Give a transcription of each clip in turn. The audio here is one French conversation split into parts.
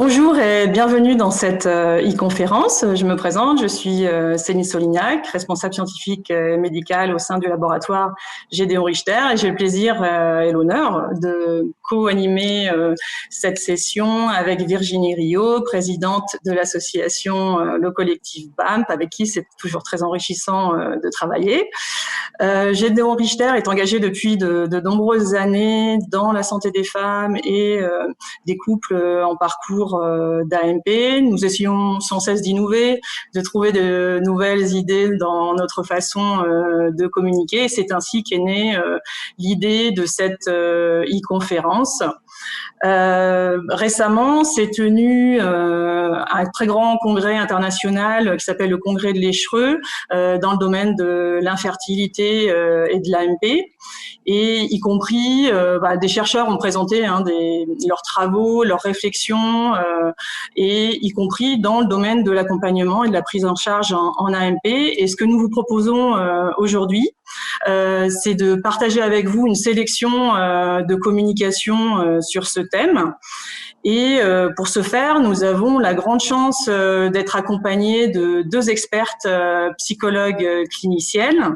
Bonjour et bienvenue dans cette e-conférence. Je me présente, je suis Céline Solignac, responsable scientifique médicale au sein du laboratoire Gédéon Richter et j'ai le plaisir et l'honneur de co-animer cette session avec Virginie Rio, présidente de l'association Le Collectif BAMP, avec qui c'est toujours très enrichissant de travailler. Gédéon Richter est engagé depuis de nombreuses années dans la santé des femmes et des couples en parcours d'AMP. Nous essayons sans cesse d'innover, de trouver de nouvelles idées dans notre façon de communiquer. Et c'est ainsi qu'est née l'idée de cette e-conférence. Récemment, s'est tenu un très grand congrès international qui s'appelle le Congrès de l'Échereux dans le domaine de l'infertilité et de l'AMP. Et y compris, des chercheurs ont présenté leurs travaux, leurs réflexions, et y compris dans le domaine de l'accompagnement et de la prise en charge en AMP. Et ce que nous vous proposons aujourd'hui, c'est de partager avec vous une sélection de communication sur ce thème. Et pour ce faire, nous avons la grande chance d'être accompagnés de deux expertes psychologues cliniciennes.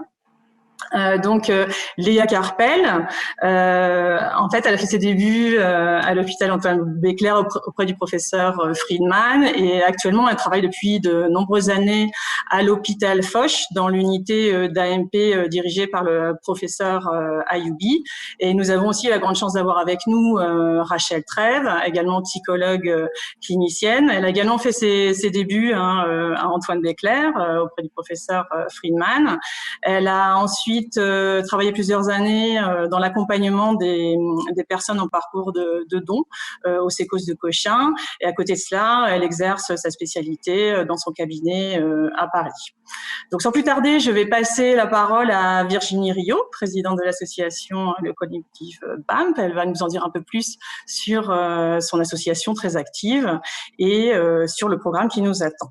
Léa Carpel, en fait, elle a fait ses débuts à l'hôpital Antoine Bécler auprès du professeur Friedman et actuellement, elle travaille depuis de nombreuses années à l'hôpital Foch dans l'unité d'AMP dirigée par le professeur Ayoubi. Et nous avons aussi la grande chance d'avoir avec nous Rachel Trèves, également psychologue clinicienne. Elle a également fait ses débuts à Antoine Bécler auprès du professeur Friedman. Elle a ensuite travaillé plusieurs années dans l'accompagnement des personnes en parcours de dons au Sécos de Cochin. Et à côté de cela, elle exerce sa spécialité dans son cabinet à Paris. Donc, sans plus tarder, je vais passer la parole à Virginie Rio, présidente de l'association Le Collectif BAMP. Elle va nous en dire un peu plus sur son association très active et sur le programme qui nous attend.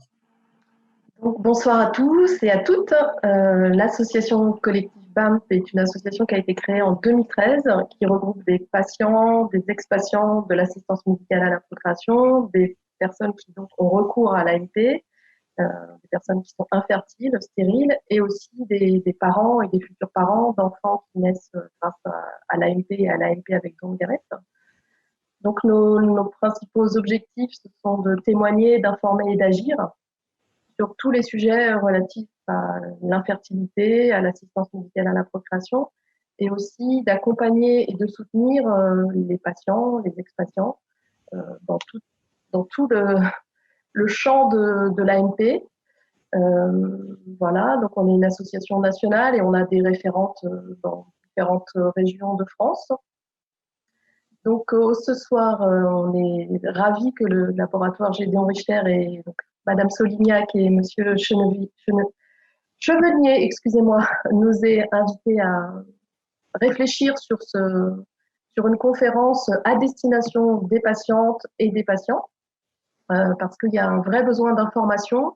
Bonsoir à tous et à toutes. L'association Collectif BAMP est une association qui a été créée en 2013, qui regroupe des patients, des ex-patients de l'assistance médicale à la procréation, des personnes qui donc ont recours à l'AMP, des personnes qui sont infertiles, stériles, et aussi des parents et des futurs parents d'enfants qui naissent grâce à l'AMP et à l'AMP avec don de gamètes. Donc nos principaux objectifs, ce sont de témoigner, d'informer et d'agir sur tous les sujets relatifs à l'infertilité, à l'assistance médicale à la procréation, et aussi d'accompagner et de soutenir les patients, les ex-patients, dans tout le champ de l'AMP. Voilà, donc on est une association nationale et on a des référentes dans différentes régions de France. Donc ce soir, on est ravis que le laboratoire Gédéon Richter et donc, Madame Solignac et Monsieur Chevenier, excusez-moi, nous aient invités à réfléchir sur une conférence à destination des patientes et des patients, parce qu'il y a un vrai besoin d'information.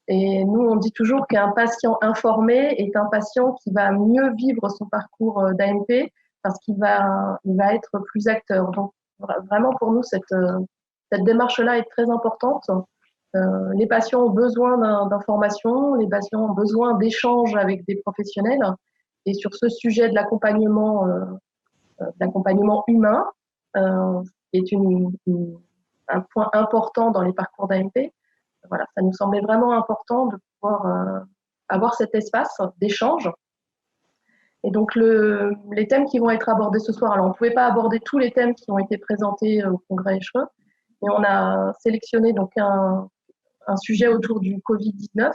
Et nous, on dit toujours qu'un patient informé est un patient qui va mieux vivre son parcours d'AMP parce qu'il va être plus acteur. Donc, vraiment, pour nous, cette démarche-là est très importante. Les patients ont besoin d'informations, les patients ont besoin d'échanges avec des professionnels. Et sur ce sujet de l'accompagnement humain, qui est un point important dans les parcours d'AMP, voilà, ça nous semblait vraiment important de pouvoir avoir cet espace d'échange. Et donc, les thèmes qui vont être abordés ce soir, alors on ne pouvait pas aborder tous les thèmes qui ont été présentés au Congrès Échereux, mais on a sélectionné donc un sujet autour du Covid-19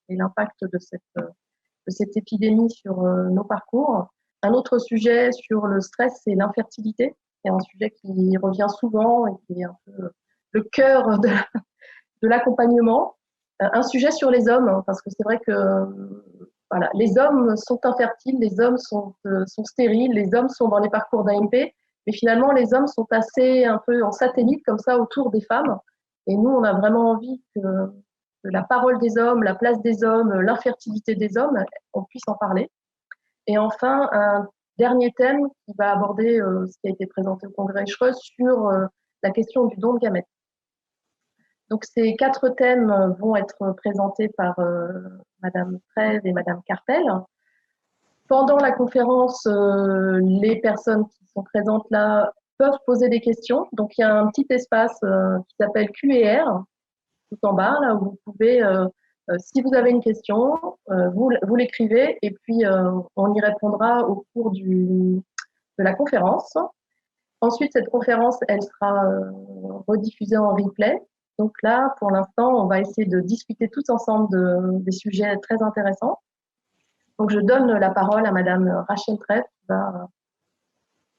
et l'impact de cette épidémie sur nos parcours. Un autre sujet sur le stress et l'infertilité, qui est un sujet qui revient souvent et qui est un peu le cœur de l'accompagnement. Un sujet sur les hommes, parce que c'est vrai que voilà, les hommes sont infertiles, les hommes sont stériles, les hommes sont dans les parcours d'AMP, mais finalement les hommes sont assez un peu en satellite comme ça autour des femmes. Et nous, on a vraiment envie que la parole des hommes, la place des hommes, l'infertilité des hommes, on puisse en parler. Et enfin, un dernier thème qui va aborder ce qui a été présenté au Congrès Échereux sur la question du don de gamètes. Donc, ces 4 thèmes vont être présentés par Madame Trèves et Madame Carpel. Pendant la conférence, les personnes qui sont présentes là peuvent poser des questions. Donc, il y a un petit espace qui s'appelle Q&R tout en bas, là où vous pouvez, si vous avez une question, vous l'écrivez et puis on y répondra au cours de la conférence. Ensuite, cette conférence, elle sera rediffusée en replay. Donc là, pour l'instant, on va essayer de discuter tous ensemble des sujets très intéressants. Donc, je donne la parole à Madame Rachel Treff qui va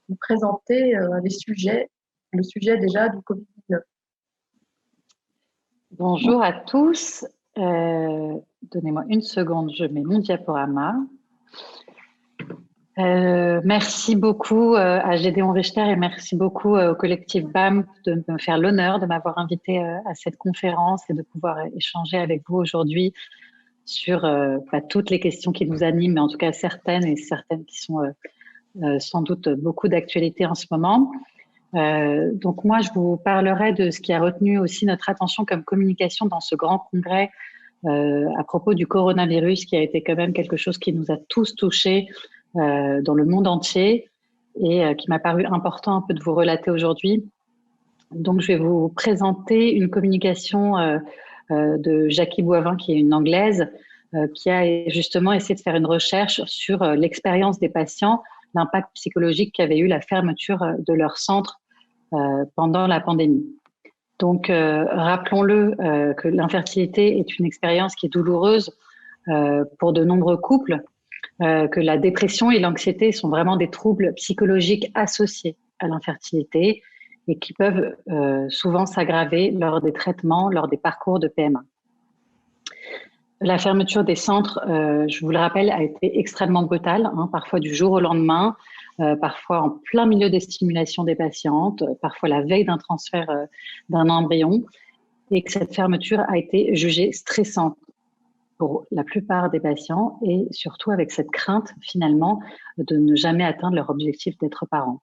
vous présenter le sujet déjà du Covid-19. Bonjour à tous. Donnez-moi une seconde, je mets mon diaporama. Merci beaucoup à Gédéon Richter et merci beaucoup au collectif BAM de me faire l'honneur de m'avoir invité à cette conférence et de pouvoir échanger avec vous aujourd'hui sur pas toutes les questions qui nous animent, mais en tout cas certaines qui sont sans doute beaucoup d'actualité en ce moment. Donc moi, je vous parlerai de ce qui a retenu aussi notre attention comme communication dans ce grand congrès à propos du coronavirus, qui a été quand même quelque chose qui nous a tous touchés dans le monde entier et qui m'a paru important un peu de vous relater aujourd'hui. Donc, je vais vous présenter une communication de Jackie Boivin, qui est une Anglaise, qui a justement essayé de faire une recherche sur l'expérience des patients, l'impact psychologique qu'avait eu la fermeture de leur centre pendant la pandémie. Donc, rappelons-le que l'infertilité est une expérience qui est douloureuse pour de nombreux couples, que la dépression et l'anxiété sont vraiment des troubles psychologiques associés à l'infertilité et qui peuvent souvent s'aggraver lors des traitements, lors des parcours de PMA. La fermeture des centres, je vous le rappelle, a été extrêmement brutale, parfois du jour au lendemain, parfois en plein milieu des stimulations des patientes, parfois la veille d'un transfert d'un embryon, et que cette fermeture a été jugée stressante pour la plupart des patients et surtout avec cette crainte finalement de ne jamais atteindre leur objectif d'être parent.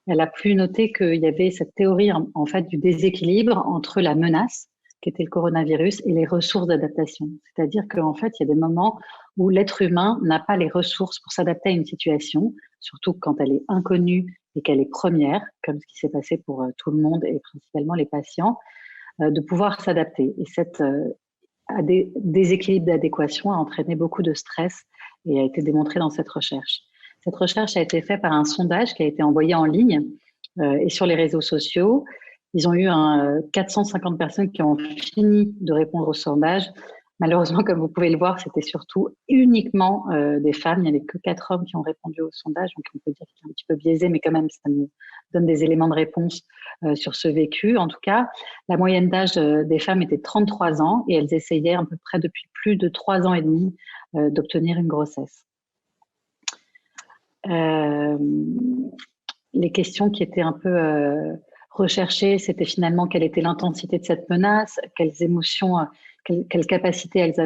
Elle a pu noter qu'il y avait cette théorie en fait du déséquilibre entre la menace qui était le coronavirus et les ressources d'adaptation. C'est-à-dire qu'en fait, il y a des moments où l'être humain n'a pas les ressources pour s'adapter à une situation, surtout quand elle est inconnue et qu'elle est première, comme ce qui s'est passé pour tout le monde et principalement les patients, de pouvoir s'adapter. Et cette déséquilibre d'adéquation a entraîné beaucoup de stress et a été démontré dans cette recherche. Cette recherche a été faite par un sondage qui a été envoyé en ligne et sur les réseaux sociaux. Ils ont eu 450 personnes qui ont fini de répondre au sondage. Malheureusement, comme vous pouvez le voir, c'était surtout uniquement des femmes. Il n'y avait que 4 hommes qui ont répondu au sondage. Donc, on peut dire qu'il est un petit peu biaisé, mais quand même, ça nous donne des éléments de réponse sur ce vécu. En tout cas, la moyenne d'âge des femmes était 33 ans et elles essayaient à peu près depuis plus de 3 ans et demi d'obtenir une grossesse. Les questions qui étaient un peu recherchées, c'était finalement quelle était l'intensité de cette menace, quelles émotions, quelle capacité elles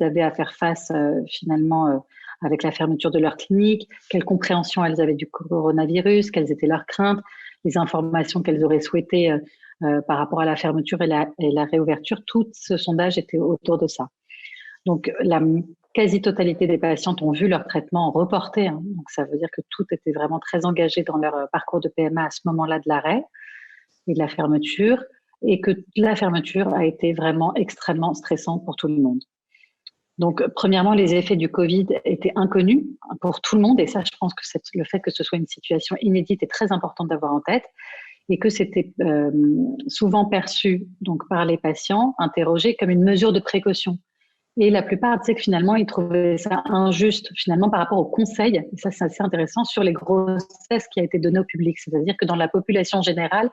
avaient à faire face finalement avec la fermeture de leur clinique, quelle compréhension elles avaient du coronavirus, quelles étaient leurs craintes, les informations qu'elles auraient souhaitées par rapport à la fermeture et la réouverture. Tout ce sondage était autour de ça. Donc, la quasi-totalité des patientes ont vu leur traitement reporté. Donc, ça veut dire que tout était vraiment très engagé dans leur parcours de PMA à ce moment-là de l'arrêt et de la fermeture, et que la fermeture a été vraiment extrêmement stressante pour tout le monde. Donc, premièrement, les effets du Covid étaient inconnus pour tout le monde, et ça, je pense que le fait que ce soit une situation inédite est très important d'avoir en tête, et que c'était souvent perçu donc, par les patients interrogés comme une mesure de précaution. Et la plupart, tu sais que finalement, ils trouvaient ça injuste finalement par rapport au conseil, et ça c'est assez intéressant, sur les grossesses qui a été donné au public. C'est-à-dire que dans la population générale,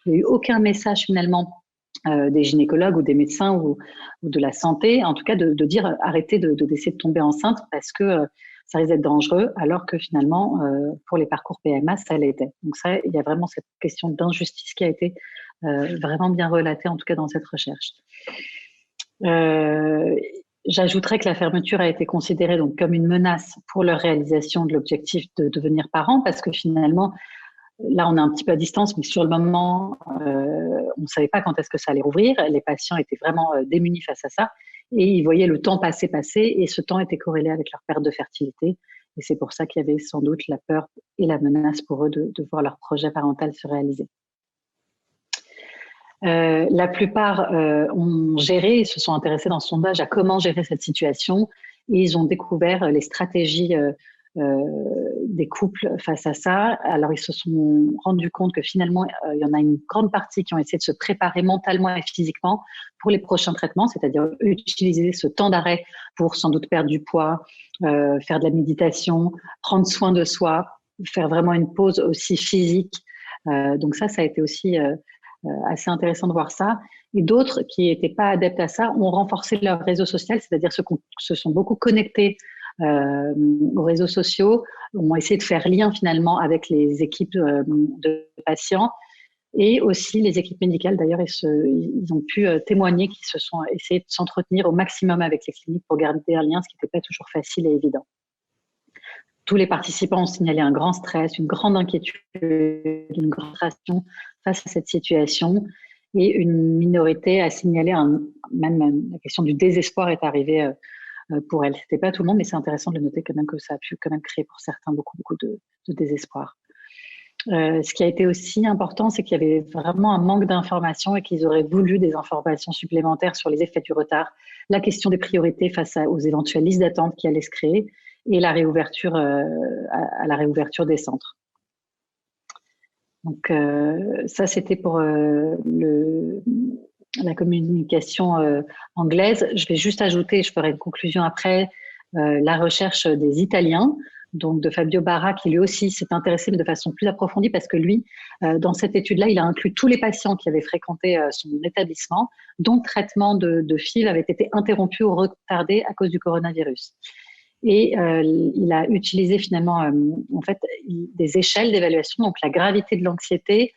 il n'y a eu aucun message finalement des gynécologues ou des médecins ou de la santé, en tout cas de dire arrêtez d'essayer de tomber enceinte parce que ça risque d'être dangereux, alors que finalement, pour les parcours PMA, ça l'était. Donc ça, il y a vraiment cette question d'injustice qui a été vraiment bien relatée, en tout cas dans cette recherche. J'ajouterais que la fermeture a été considérée donc comme une menace pour leur réalisation de l'objectif de devenir parent, parce que finalement, là, on est un petit peu à distance, mais sur le moment, on ne savait pas quand est-ce que ça allait rouvrir. Les patients étaient vraiment démunis face à ça. Et ils voyaient le temps passer, et ce temps était corrélé avec leur perte de fertilité. Et c'est pour ça qu'il y avait sans doute la peur et la menace pour eux de voir leur projet parental se réaliser. La plupart ont géré, se sont intéressés dans ce sondage à comment gérer cette situation, et ils ont découvert les stratégies des couples face à ça. Alors, ils se sont rendus compte que finalement, il y en a une grande partie qui ont essayé de se préparer mentalement et physiquement pour les prochains traitements, c'est-à-dire utiliser ce temps d'arrêt pour sans doute perdre du poids, faire de la méditation, prendre soin de soi, faire vraiment une pause aussi physique. Donc ça a été aussi assez intéressant de voir ça. Et d'autres qui n'étaient pas adeptes à ça ont renforcé leur réseau social, c'est-à-dire ceux qui se sont beaucoup connectés aux réseaux sociaux, ont essayé de faire lien finalement avec les équipes de patients et aussi les équipes médicales. D'ailleurs, ils ont pu témoigner qu'ils se sont essayés de s'entretenir au maximum avec les cliniques pour garder un lien, ce qui n'était pas toujours facile et évident. Tous les participants ont signalé un grand stress, une grande inquiétude, une grande frustration face à cette situation, et une minorité a signalé même la question du désespoir est arrivée pour elle. C'était pas tout le monde, mais c'est intéressant de le noter quand même que ça a pu quand même créer pour certains beaucoup de désespoir. Ce qui a été aussi important, c'est qu'il y avait vraiment un manque d'informations et qu'ils auraient voulu des informations supplémentaires sur les effets du retard, la question des priorités face aux éventuelles listes d'attente qui allaient se créer et la réouverture à la réouverture des centres. Donc ça, c'était pour la communication anglaise. Je vais juste ajouter, je ferai une conclusion après, la recherche des Italiens, donc de Fabio Barra, qui lui aussi s'est intéressé, mais de façon plus approfondie, parce que lui, dans cette étude-là, il a inclus tous les patients qui avaient fréquenté son établissement, dont le traitement de FIV avait été interrompu ou retardé à cause du coronavirus. Et il a utilisé finalement en fait des échelles d'évaluation, donc la gravité de l'anxiété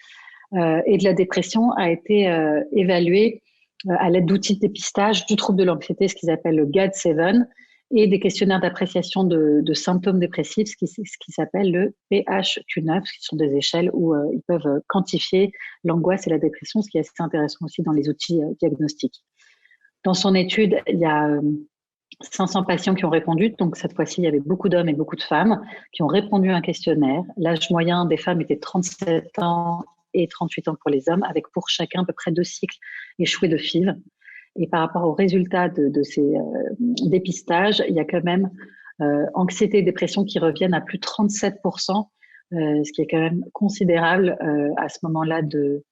et de la dépression a été évaluée à l'aide d'outils de dépistage du trouble de l'anxiété, ce qu'ils appellent le GAD-7, et des questionnaires d'appréciation de symptômes dépressifs, ce qui s'appelle le PHQ-9, qui sont des échelles où ils peuvent quantifier l'angoisse et la dépression, ce qui est assez intéressant aussi dans les outils diagnostiques. Dans son étude, il y a 500 patients qui ont répondu, donc cette fois-ci, il y avait beaucoup d'hommes et beaucoup de femmes qui ont répondu à un questionnaire. L'âge moyen des femmes était 37 ans et 38 ans pour les hommes, avec pour chacun à peu près 2 cycles échoués de FIV. Et par rapport aux résultats de ces dépistages, il y a quand même anxiété et dépression qui reviennent à plus de 37%, ce qui est quand même considérable à ce moment-là de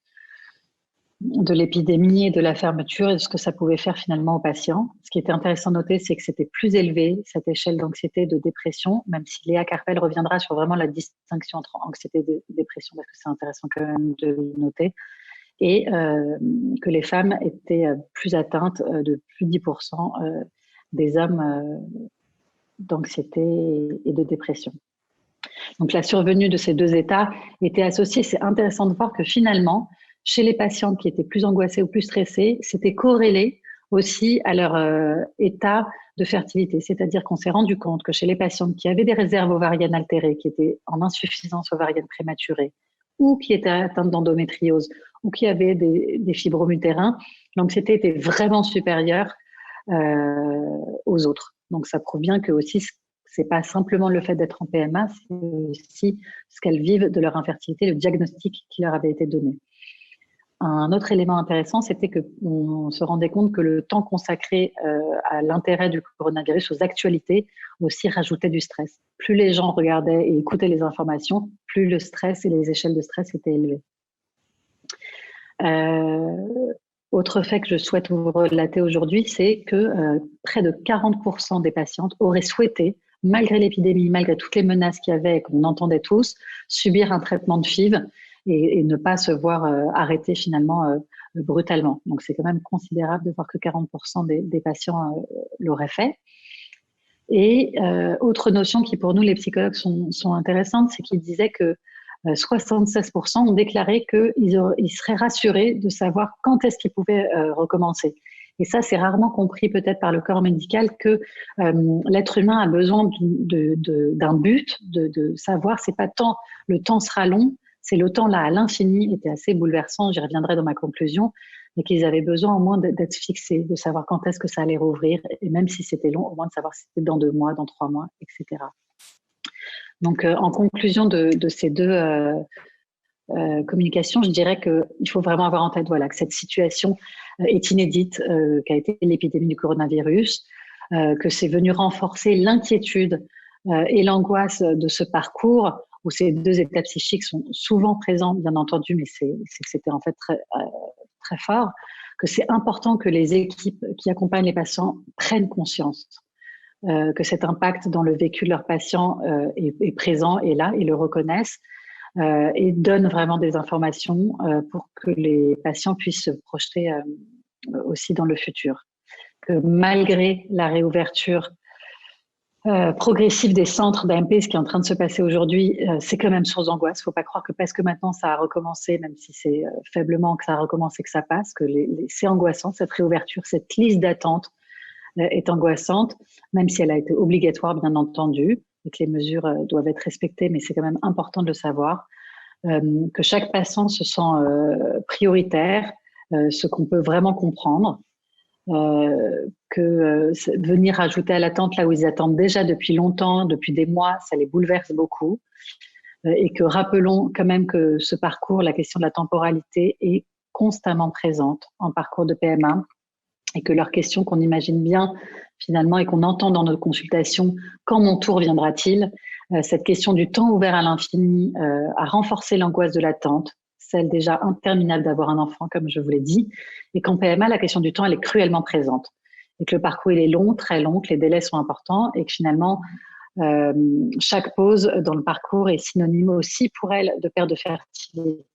l'épidémie et de la fermeture et de ce que ça pouvait faire finalement aux patients. Ce qui était intéressant de noter, c'est que c'était plus élevé, cette échelle d'anxiété et de dépression, même si Léa Carpel reviendra sur vraiment la distinction entre anxiété et dépression, parce que c'est intéressant quand même de le noter, et que les femmes étaient plus atteintes de plus de 10% des hommes d'anxiété et de dépression. Donc la survenue de ces deux états était associée. C'est intéressant de voir que finalement, chez les patientes qui étaient plus angoissées ou plus stressées, c'était corrélé aussi à leur état de fertilité. C'est-à-dire qu'on s'est rendu compte que chez les patientes qui avaient des réserves ovariennes altérées, qui étaient en insuffisance ovarienne prématurée, ou qui étaient atteintes d'endométriose, ou qui avaient des fibromes utérins, l'anxiété était vraiment supérieure aux autres. Donc ça prouve bien que aussi, c'est pas simplement le fait d'être en PMA, c'est aussi ce qu'elles vivent de leur infertilité, le diagnostic qui leur avait été donné. Un autre élément intéressant, c'était qu'on se rendait compte que le temps consacré à l'intérêt du coronavirus, aux actualités, aussi rajoutait du stress. Plus les gens regardaient et écoutaient les informations, plus le stress et les échelles de stress étaient élevées. Autre fait que je souhaite vous relater aujourd'hui, c'est que près de 40% des patientes auraient souhaité, malgré l'épidémie, malgré toutes les menaces qu'il y avait et qu'on entendait tous, subir un traitement de FIV et ne pas se voir arrêter finalement brutalement. Donc c'est quand même considérable de voir que 40% des patients l'auraient fait. Et autre notion qui pour nous les psychologues sont intéressantes, c'est qu'ils disaient que 76% ont déclaré qu'ils seraient rassurés de savoir quand est-ce qu'ils pouvaient recommencer. Et ça, c'est rarement compris peut-être par le corps médical que l'être humain a besoin d'un but, de savoir, c'est pas tant le temps sera long, le temps-là à l'infini était assez bouleversant, j'y reviendrai dans ma conclusion, mais qu'ils avaient besoin au moins d'être fixés, de savoir quand est-ce que ça allait rouvrir, et même si c'était long, au moins de savoir si c'était dans 2 mois, dans 3 mois, etc. Donc, en conclusion de ces deux communications, je dirais qu'il faut vraiment avoir en tête que cette situation est inédite, qu'a été l'épidémie du coronavirus, que c'est venu renforcer l'inquiétude et l'angoisse de ce parcours où ces 2 états psychiques sont souvent présents, bien entendu, mais c'est que c'était en fait très fort, que c'est important que les équipes qui accompagnent les patients prennent conscience que cet impact dans le vécu de leurs patients est présent, est là, et le reconnaissent, et donnent vraiment des informations pour que les patients puissent se projeter aussi dans le futur. Que malgré la réouverture progressive des centres d'AMP, ce qui est en train de se passer aujourd'hui, c'est quand même source d'angoisse. Il ne faut pas croire que parce que maintenant ça a recommencé, même si c'est faiblement que ça a recommencé, que ça passe, que c'est angoissant, cette réouverture, cette liste d'attente est angoissante, même si elle a été obligatoire, bien entendu, et que les mesures doivent être respectées, mais c'est quand même important de le savoir, que chaque patient se sent prioritaire, ce qu'on peut vraiment comprendre, que venir ajouter à l'attente là où ils attendent déjà depuis longtemps, depuis des mois, ça les bouleverse beaucoup, et que rappelons quand même que ce parcours, la question de la temporalité est constamment présente en parcours de PMA, et que leurs questions qu'on imagine bien finalement et qu'on entend dans nos consultations, quand mon tour viendra-t-il, cette question du temps ouvert à l'infini a renforcé l'angoisse de l'attente, celle déjà interminable d'avoir un enfant, comme je vous l'ai dit, et qu'en PMA, la question du temps, elle est cruellement présente, et que le parcours, il est long, très long, que les délais sont importants, et que finalement, chaque pause dans le parcours est synonyme aussi pour elle de perte de fertilité.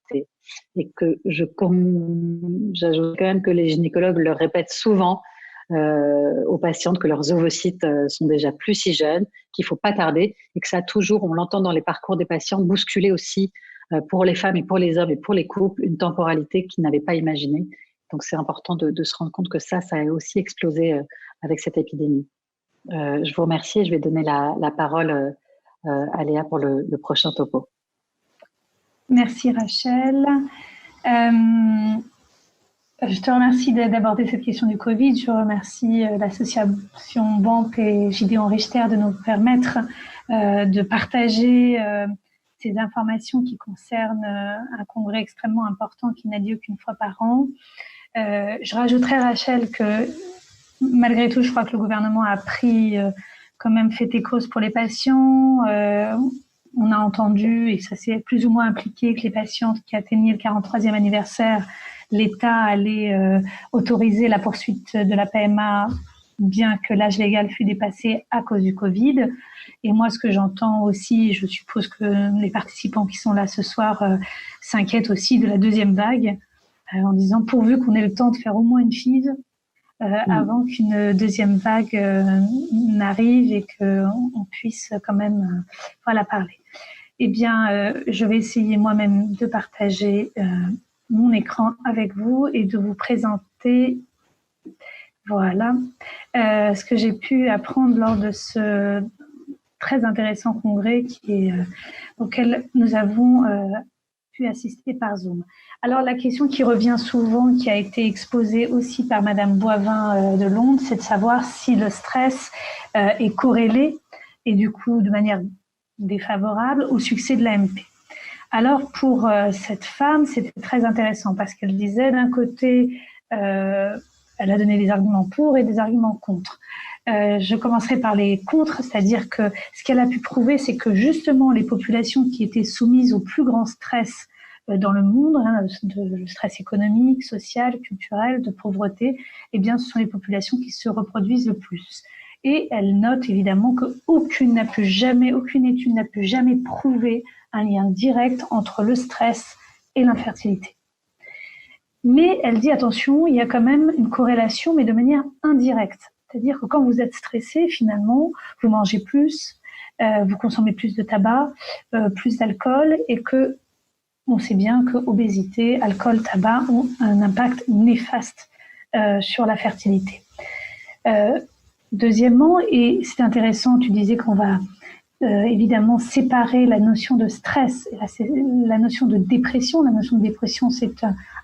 Et que j'ajoute quand même que les gynécologues leur répètent souvent aux patientes que leurs ovocytes sont déjà plus si jeunes, qu'il ne faut pas tarder, et que ça a toujours, on l'entend dans les parcours des patientes, bousculé aussi pour les femmes et pour les hommes et pour les couples, une temporalité qu'ils n'avaient pas imaginée. Donc c'est important de se rendre compte que ça a aussi explosé avec cette épidémie. Je vous remercie et je vais donner la parole à Léa pour le prochain topo. Merci Rachel. Je te remercie d'aborder cette question du Covid. Je remercie l'association BAMP et Gideon Richter de nous permettre de partager ces informations qui concernent un congrès extrêmement important qui n'a lieu qu'une fois par an. Je rajouterai, Rachel, que malgré tout, je crois que le gouvernement a pris quand même fait et cause pour les patients. On a entendu, et ça s'est plus ou moins impliqué, que les patients qui atteignaient le 43e anniversaire, l'État allait autoriser la poursuite de la PMA, bien que l'âge légal fût dépassé à cause du Covid. Et moi, ce que j'entends aussi, je suppose que les participants qui sont là ce soir s'inquiètent aussi de la deuxième vague, en disant pourvu qu'on ait le temps de faire au moins une FIV avant qu'une deuxième vague n'arrive et qu'on puisse quand même parler. Eh bien, je vais essayer moi-même de partager mon écran avec vous et de vous présenter ce que j'ai pu apprendre lors de ce très intéressant congrès auquel nous avons pu assister par Zoom. Alors, la question qui revient souvent, qui a été exposée aussi par Madame Boivin de Londres, c'est de savoir si le stress est corrélé, et du coup de manière défavorable, au succès de l'AMP. Alors, pour cette femme, c'était très intéressant parce qu'elle disait, d'un côté, elle a donné des arguments pour et des arguments contre. Je commencerai par les contre, c'est-à-dire que ce qu'elle a pu prouver, c'est que justement les populations qui étaient soumises au plus grand stress dans le monde, le stress économique, social, culturel, de pauvreté, eh bien, ce sont les populations qui se reproduisent le plus. Et elle note évidemment qu'aucune étude n'a pu jamais prouver un lien direct entre le stress et l'infertilité. Mais elle dit, attention, il y a quand même une corrélation, mais de manière indirecte. C'est-à-dire que quand vous êtes stressé, finalement, vous mangez plus, vous consommez plus de tabac, plus d'alcool, et que on sait bien que obésité, alcool, tabac ont un impact néfaste sur la fertilité. Deuxièmement, et c'est intéressant, tu disais qu'on va évidemment séparer la notion de stress et la notion de dépression. La notion de dépression, c'est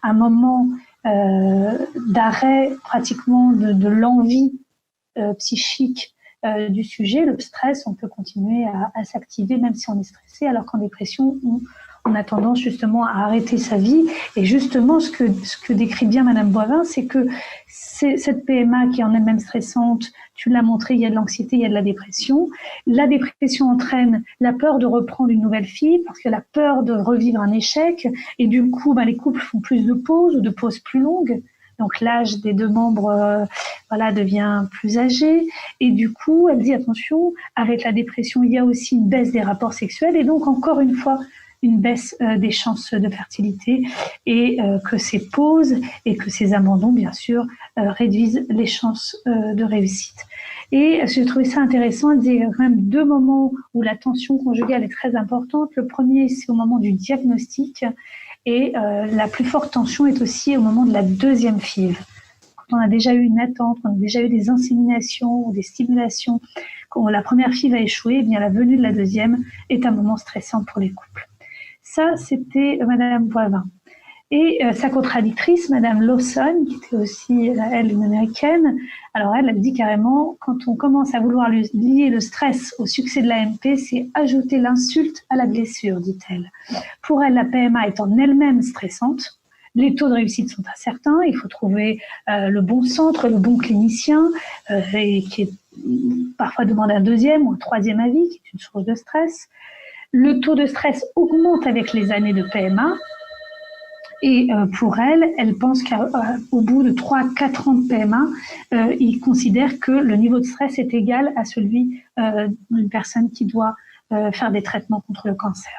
un moment d'arrêt pratiquement de l'envie psychique du sujet. Le stress, on peut continuer à s'activer même si on est stressé, alors qu'en dépression, on a tendance justement à arrêter sa vie. Et justement, ce que décrit bien Madame Boivin, c'est que cette PMA qui est en elle-même stressante, tu l'as montré, il y a de l'anxiété, il y a de la dépression. La dépression entraîne la peur de reprendre une nouvelle fille, parce que la peur de revivre un échec. Et du coup, les couples font plus de pauses ou de pauses plus longues. Donc l'âge des deux membres devient plus âgé. Et du coup, elle dit attention, avec la dépression, il y a aussi une baisse des rapports sexuels. Et donc, encore une fois, une baisse des chances de fertilité, et que ces pauses et que ces abandons, bien sûr, réduisent les chances de réussite. Et j'ai trouvé ça intéressant. Elle disait quand même 2 moments où la tension conjugale est très importante. Le premier, c'est au moment du diagnostic, et la plus forte tension est aussi au moment de la 2e FIV. Quand on a déjà eu une attente, quand on a déjà eu des inséminations ou des stimulations, quand la première FIV a échoué, eh bien la venue de la 2e est un moment stressant pour les couples. Ça, c'était Madame Boivin. Et sa contradictrice, Madame Lawson, qui était aussi, elle, une américaine, alors elle dit carrément, quand on commence à vouloir lier le stress au succès de l'AMP, c'est ajouter l'insulte à la blessure, dit-elle. Pour elle, la PMA est en elle-même stressante. Les taux de réussite sont incertains. Il faut trouver le bon centre, le bon clinicien, et qui est parfois demander un 2e ou un 3e avis, qui est une source de stress. Le taux de stress augmente avec les années de PMA. Et pour elle pense qu'au bout de 3-4 ans de PMA, il considère que le niveau de stress est égal à celui d'une personne qui doit faire des traitements contre le cancer.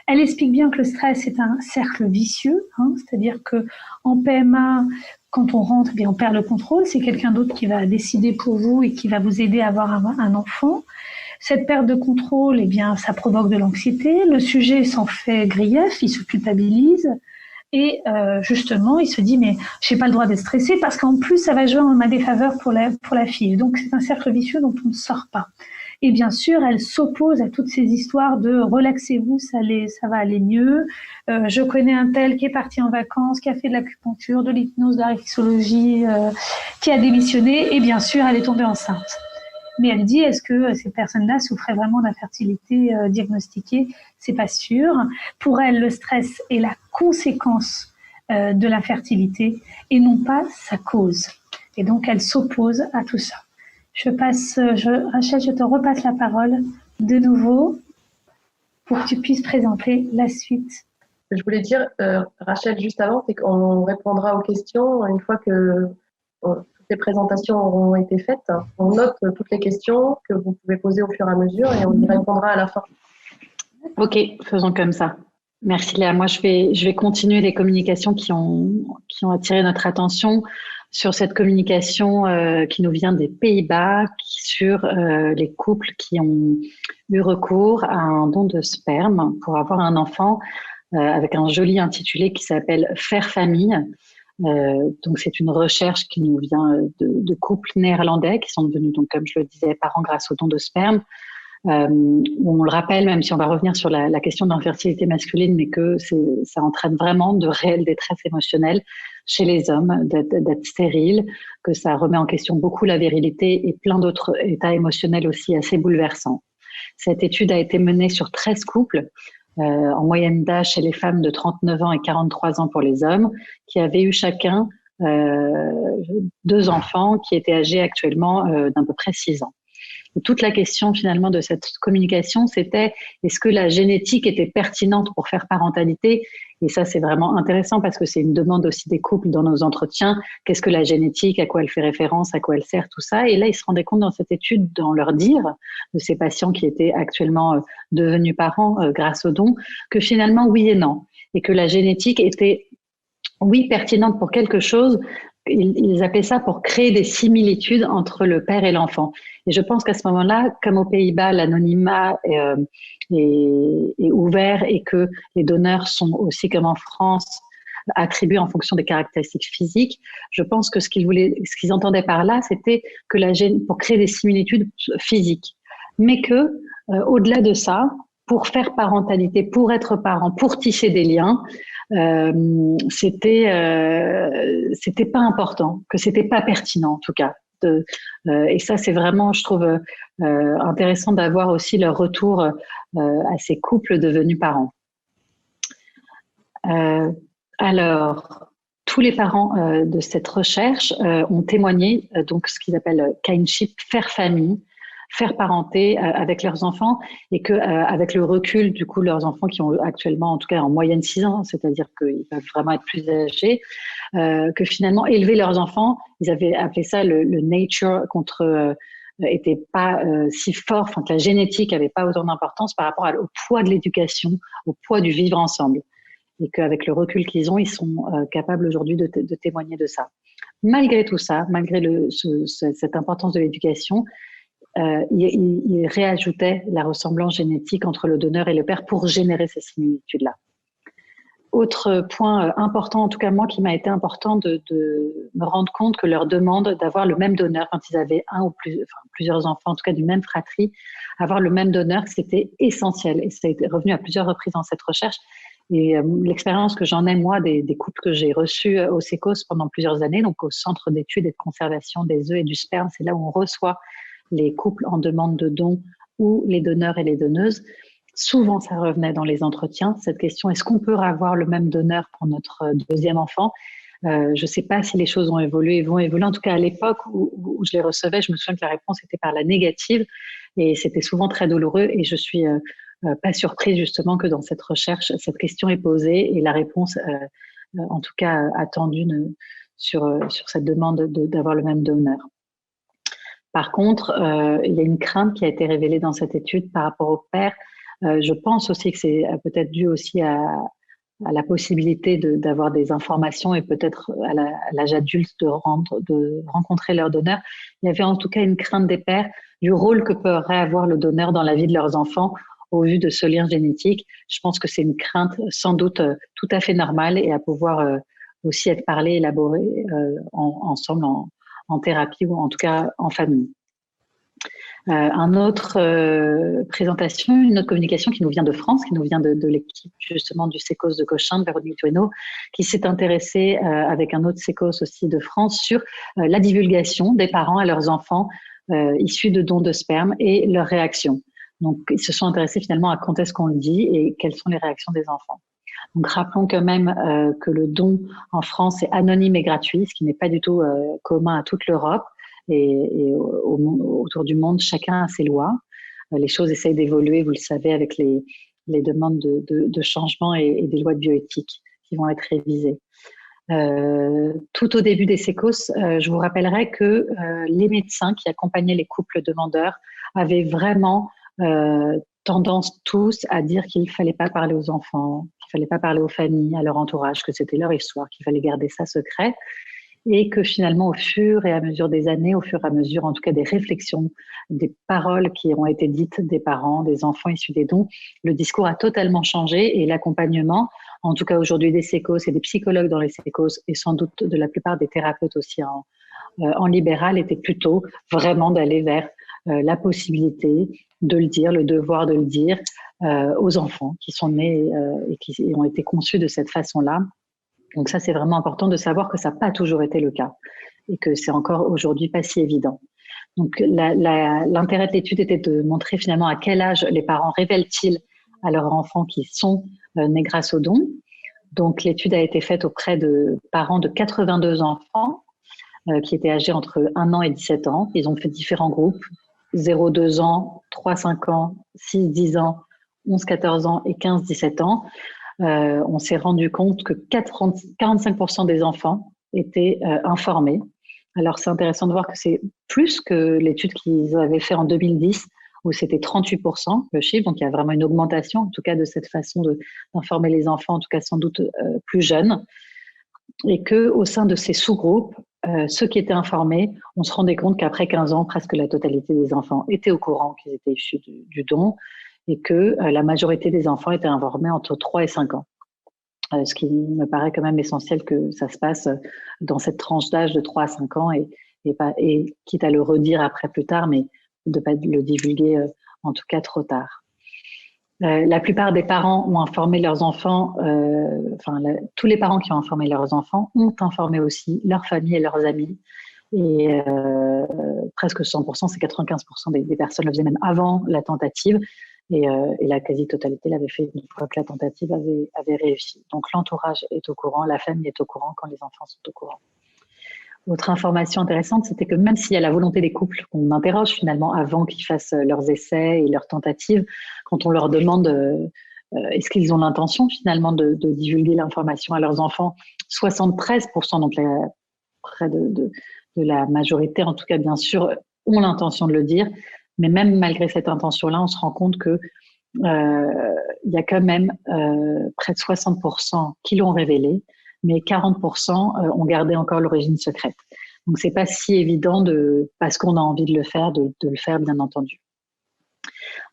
Elle explique bien que le stress est un cercle vicieux, c'est-à-dire que en PMA, quand on rentre, on perd le contrôle. C'est quelqu'un d'autre qui va décider pour vous et qui va vous aider à avoir un enfant. Cette perte de contrôle, ça provoque de l'anxiété. Le sujet s'en fait grief, il se culpabilise. Et justement, il se dit, mais je n'ai pas le droit d'être stressé parce qu'en plus, ça va jouer en ma défaveur pour la fille. Donc, c'est un cercle vicieux dont on ne sort pas. Et bien sûr, elle s'oppose à toutes ces histoires de relaxez-vous, ça va aller mieux. Je connais un tel qui est parti en vacances, qui a fait de l'acupuncture, de l'hypnose, de la réflexologie, qui a démissionné. Et bien sûr, elle est tombée enceinte. Mais elle dit, est-ce que ces personnes-là souffraient vraiment d'infertilité diagnostiquée? C'est pas sûr. Pour elle, le stress est la conséquence de l'infertilité et non pas sa cause. Et donc, elle s'oppose à tout ça. Rachel, je te repasse la parole de nouveau pour que tu puisses présenter la suite. Ce que je voulais dire, Rachel, juste avant, c'est qu'on répondra aux questions une fois que toutes les présentations auront été faites. On note toutes les questions que vous pouvez poser au fur et à mesure et on y répondra à la fin. Ok, faisons comme ça. Merci Léa. Moi, je vais continuer les communications qui ont attiré notre attention sur cette communication qui nous vient des Pays-Bas sur les couples qui ont eu recours à un don de sperme pour avoir un enfant avec un joli intitulé qui s'appelle « Faire famille ». Donc c'est une recherche qui nous vient de couples néerlandais qui sont devenus, donc comme je le disais, parents grâce au don de sperme. On le rappelle, même si on va revenir sur la question de l'infertilité masculine, mais que ça entraîne vraiment de réelle détresse émotionnelle chez les hommes d'être stériles, que ça remet en question beaucoup la virilité et plein d'autres états émotionnels aussi assez bouleversants. Cette étude a été menée sur 13 couples, en moyenne d'âge chez les femmes de 39 ans et 43 ans pour les hommes, qui avaient eu chacun 2 enfants qui étaient âgés actuellement d'à peu près 6 ans. Et toute la question finalement de cette communication, c'était est-ce que la génétique était pertinente pour faire parentalité? Et ça, c'est vraiment intéressant parce que c'est une demande aussi des couples dans nos entretiens. Qu'est-ce que la génétique? À quoi elle fait référence? À quoi elle sert? Tout ça. Et là, ils se rendaient compte dans cette étude, dans leur dire de ces patients qui étaient actuellement devenus parents grâce au don, que finalement, oui et non. Et que la génétique était, oui, pertinente pour quelque chose. Ils appelaient ça pour créer des similitudes entre le père et l'enfant. Et je pense qu'à ce moment-là, comme aux Pays-Bas, l'anonymat est ouvert et que les donneurs sont aussi, comme en France, attribués en fonction des caractéristiques physiques, je pense que ce qu'ils entendaient par là, c'était que pour créer des similitudes physiques. Mais que Au-delà de ça, pour faire parentalité, pour être parent, pour tisser des liens, c'était pas important, que c'était pas pertinent en tout cas. Et ça, c'est vraiment, je trouve, intéressant d'avoir aussi leur retour à ces couples devenus parents. Alors, tous les parents de cette recherche ont témoigné donc ce qu'ils appellent kinship, faire famille, faire parenté avec leurs enfants, et que avec le recul, du coup, leurs enfants qui ont actuellement, en tout cas en moyenne 6 ans, c'est-à-dire qu'ils peuvent vraiment être plus âgés, que finalement élever leurs enfants, ils avaient appelé ça le nature contre était pas si fort, enfin que la génétique avait pas autant d'importance par rapport au poids de l'éducation, au poids du vivre ensemble, et qu'avec le recul qu'ils ont, ils sont capables aujourd'hui de témoigner de ça. Malgré tout ça, malgré cette importance de l'éducation, il réajoutait la ressemblance génétique entre le donneur et le père pour générer ces similitudes-là. Autre point important, en tout cas moi, qui m'a été important de me rendre compte que leur demande d'avoir le même donneur quand ils avaient plusieurs enfants, en tout cas du même fratrie, avoir le même donneur, c'était essentiel. Et ça a été revenu à plusieurs reprises dans cette recherche. Et l'expérience que j'en ai, moi, des couples que j'ai reçus au SECOS pendant plusieurs années, donc au Centre d'études et de conservation des œufs et du sperme, c'est là où on reçoit les couples en demande de dons ou les donneurs et les donneuses. Souvent, ça revenait dans les entretiens, cette question, est-ce qu'on peut avoir le même donneur pour notre deuxième enfant ? Je ne sais pas si les choses ont évolué, vont évoluer. En tout cas, à l'époque où je les recevais, je me souviens que la réponse était par la négative et c'était souvent très douloureux. Et je suis pas surprise justement que dans cette recherche, cette question est posée et la réponse, en tout cas attendue sur cette demande d'avoir le même donneur. Par contre, il y a une crainte qui a été révélée dans cette étude par rapport au père. Je pense aussi que c'est peut-être dû aussi à la possibilité d'avoir des informations et peut-être à l'âge adulte de rencontrer leur donneur. Il y avait en tout cas une crainte des pères du rôle que pourrait avoir le donneur dans la vie de leurs enfants au vu de ce lien génétique. Je pense que c'est une crainte sans doute tout à fait normale et à pouvoir aussi être parlée, élaborée ensemble en thérapie ou en tout cas en famille. Une autre communication qui nous vient de France, qui nous vient de l'équipe justement du SECOS de Cochin, de Véronique Dueno, qui s'est intéressée avec un autre SECOS aussi de France sur la divulgation des parents à leurs enfants issus de dons de sperme et leurs réactions. Donc, ils se sont intéressés finalement à quand est-ce qu'on le dit et quelles sont les réactions des enfants. Donc, rappelons quand même que le don en France est anonyme et gratuit, ce qui n'est pas du tout commun à toute l'Europe. Et autour du monde, chacun a ses lois. Les choses essayent d'évoluer, vous le savez, avec les demandes de changement et des lois de bioéthique qui vont être révisées. Tout au début des SECOS, je vous rappellerai que les médecins qui accompagnaient les couples demandeurs avaient vraiment tendance tous à dire qu'il ne fallait pas parler aux enfants, qu'il ne fallait pas parler aux familles, à leur entourage, que c'était leur histoire, qu'il fallait garder ça secret. Et que finalement, au fur et à mesure des années, au fur et à mesure, en tout cas des réflexions, des paroles qui ont été dites des parents, des enfants issus des dons, le discours a totalement changé et l'accompagnement, en tout cas aujourd'hui des SECOS et des psychologues dans les SECOS et sans doute de la plupart des thérapeutes aussi en libéral, était plutôt vraiment d'aller vers la possibilité de le dire, le devoir de le dire aux enfants qui sont nés et qui ont été conçus de cette façon-là. Donc ça, c'est vraiment important de savoir que ça n'a pas toujours été le cas et que c'est encore aujourd'hui pas si évident. Donc l'intérêt de l'étude était de montrer finalement à quel âge les parents révèlent-ils à leurs enfants qu'ils sont nés grâce aux dons. Donc l'étude a été faite auprès de parents de 82 enfants qui étaient âgés entre 1 an et 17 ans. Ils ont fait différents groupes, 0-2 ans, 3-5 ans, 6-10 ans, 11-14 ans et 15-17 ans. On s'est rendu compte que 45% des enfants étaient informés. Alors, c'est intéressant de voir que c'est plus que l'étude qu'ils avaient fait en 2010, où c'était 38% le chiffre. Donc, il y a vraiment une augmentation, en tout cas, de cette façon d'informer les enfants, en tout cas, sans doute plus jeunes. Et qu'au sein de ces sous-groupes, ceux qui étaient informés, on se rendait compte qu'après 15 ans, presque la totalité des enfants étaient au courant qu'ils étaient issus du don, et que la majorité des enfants étaient informés entre 3 et 5 ans. Ce qui me paraît quand même essentiel que ça se passe dans cette tranche d'âge de 3 à 5 ans et quitte à le redire après plus tard, mais de ne pas le divulguer en tout cas trop tard. La plupart des parents ont informé leurs enfants, tous les parents qui ont informé leurs enfants ont informé aussi leur famille et leurs amis. Et presque 100%, c'est 95% des personnes le faisaient même avant la tentative. Et la quasi-totalité l'avait fait une fois que la tentative avait réussi. Donc l'entourage est au courant, la famille est au courant quand les enfants sont au courant. Autre information intéressante, c'était que même s'il y a la volonté des couples qu'on interroge finalement avant qu'ils fassent leurs essais et leurs tentatives, quand on leur demande est-ce qu'ils ont l'intention finalement de divulguer l'information à leurs enfants, 73%, donc près de la majorité en tout cas bien sûr, ont l'intention de le dire. Mais même malgré cette intention-là, on se rend compte que il y a quand même près de 60% qui l'ont révélé, mais 40% ont gardé encore l'origine secrète. Donc c'est pas si évident parce qu'on a envie de le faire, de le faire bien entendu.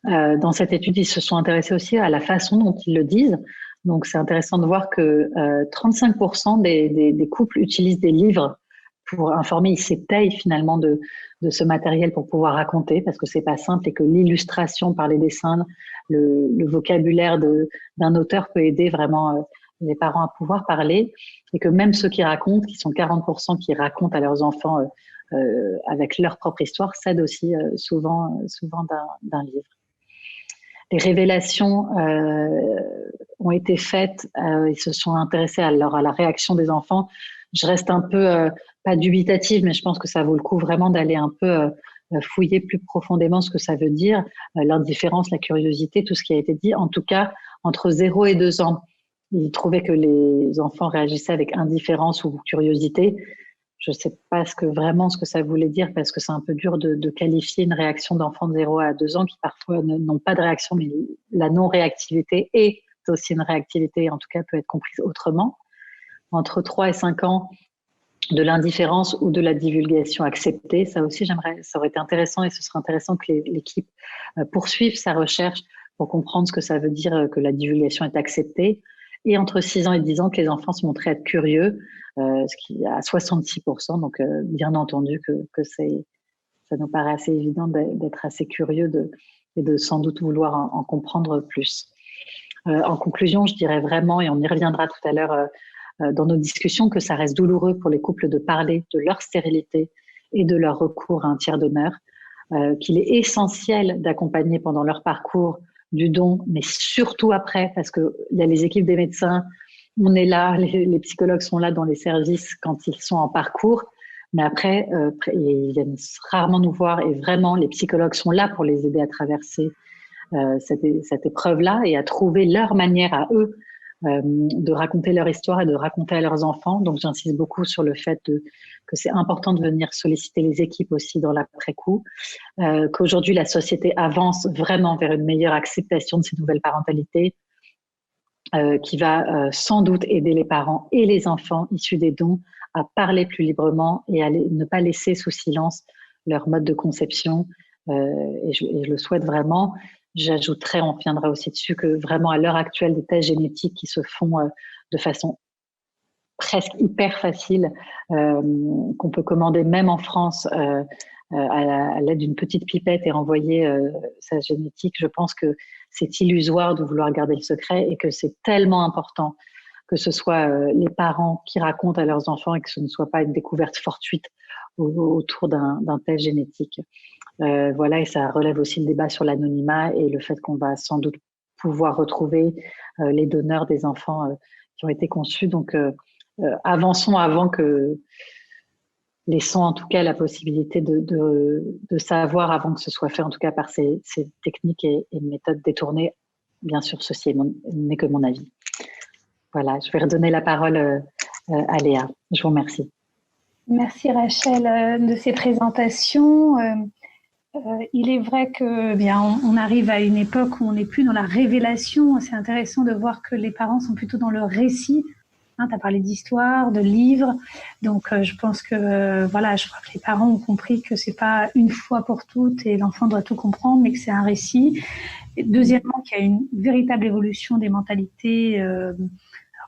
Dans cette étude, ils se sont intéressés aussi à la façon dont ils le disent. Donc c'est intéressant de voir que 35% des couples utilisent des livres pour informer, ils s'étayent finalement de ce matériel pour pouvoir raconter, parce que c'est pas simple et que l'illustration par les dessins, le vocabulaire d'un auteur peut aider vraiment les parents à pouvoir parler, et que même ceux qui racontent, qui sont 40% qui racontent à leurs enfants avec leur propre histoire, s'aident aussi souvent d'un livre. Les révélations ont été faites, ils se sont intéressés à la réaction des enfants. Je reste un peu, pas dubitative, mais je pense que ça vaut le coup vraiment d'aller un peu fouiller plus profondément ce que ça veut dire, l'indifférence, la curiosité, tout ce qui a été dit. En tout cas, entre 0 et 2 ans, ils trouvaient que les enfants réagissaient avec indifférence ou curiosité. Je ne sais pas ce que ça voulait dire, parce que c'est un peu dur de qualifier une réaction d'enfant de 0 à 2 ans qui parfois n'ont pas de réaction, mais la non-réactivité est aussi une réactivité, en tout cas peut être comprise autrement. Entre 3 et 5 ans, de l'indifférence ou de la divulgation acceptée. Ça aussi, ça aurait été intéressant, et ce serait intéressant que l'équipe poursuive sa recherche pour comprendre ce que ça veut dire que la divulgation est acceptée. Et entre 6 ans et 10 ans, que les enfants se montraient être curieux, ce qui est à 66%. Donc, bien entendu que ça nous paraît assez évident d'être assez curieux et de sans doute vouloir en comprendre plus. En conclusion, je dirais vraiment, et on y reviendra tout à l'heure dans nos discussions, que ça reste douloureux pour les couples de parler de leur stérilité et de leur recours à un tiers donneur, qu'il est essentiel d'accompagner pendant leur parcours du don, mais surtout après, parce qu'il y a les équipes des médecins, on est là, les psychologues sont là dans les services quand ils sont en parcours, mais après, ils viennent rarement nous voir, et vraiment, les psychologues sont là pour les aider à traverser cette épreuve-là et à trouver leur manière à eux de raconter leur histoire et de raconter à leurs enfants. Donc j'insiste beaucoup sur le fait que c'est important de venir solliciter les équipes aussi dans l'après-coup, qu'aujourd'hui la société avance vraiment vers une meilleure acceptation de ces nouvelles parentalités, qui va sans doute aider les parents et les enfants issus des dons à parler plus librement et à ne pas laisser sous silence leur mode de conception, et je le souhaite vraiment. J'ajouterais, on reviendra aussi dessus, que vraiment à l'heure actuelle, des tests génétiques qui se font de façon presque hyper facile, qu'on peut commander même en France à l'aide d'une petite pipette et envoyer sa génétique. Je pense que c'est illusoire de vouloir garder le secret, et que c'est tellement important que ce soit les parents qui racontent à leurs enfants et que ce ne soit pas une découverte fortuite autour d'un test génétique. Voilà, et ça relève aussi le débat sur l'anonymat et le fait qu'on va sans doute pouvoir retrouver les donneurs des enfants qui ont été conçus. Donc, avançons avant que... Laissons en tout cas la possibilité de savoir avant que ce soit fait, en tout cas par ces techniques et méthodes détournées. Bien sûr, ceci n'est que mon avis. Voilà, je vais redonner la parole à Léa. Je vous remercie. Merci Rachel de ces présentations. Il est vrai que on arrive à une époque où on n'est plus dans la révélation. C'est intéressant de voir que les parents sont plutôt dans le récit. Tu as parlé d'histoire, de livres. Donc, je pense que, je crois que les parents ont compris que c'est pas une fois pour toutes et l'enfant doit tout comprendre, mais que c'est un récit. Et deuxièmement, qu'il y a une véritable évolution des mentalités. Alors,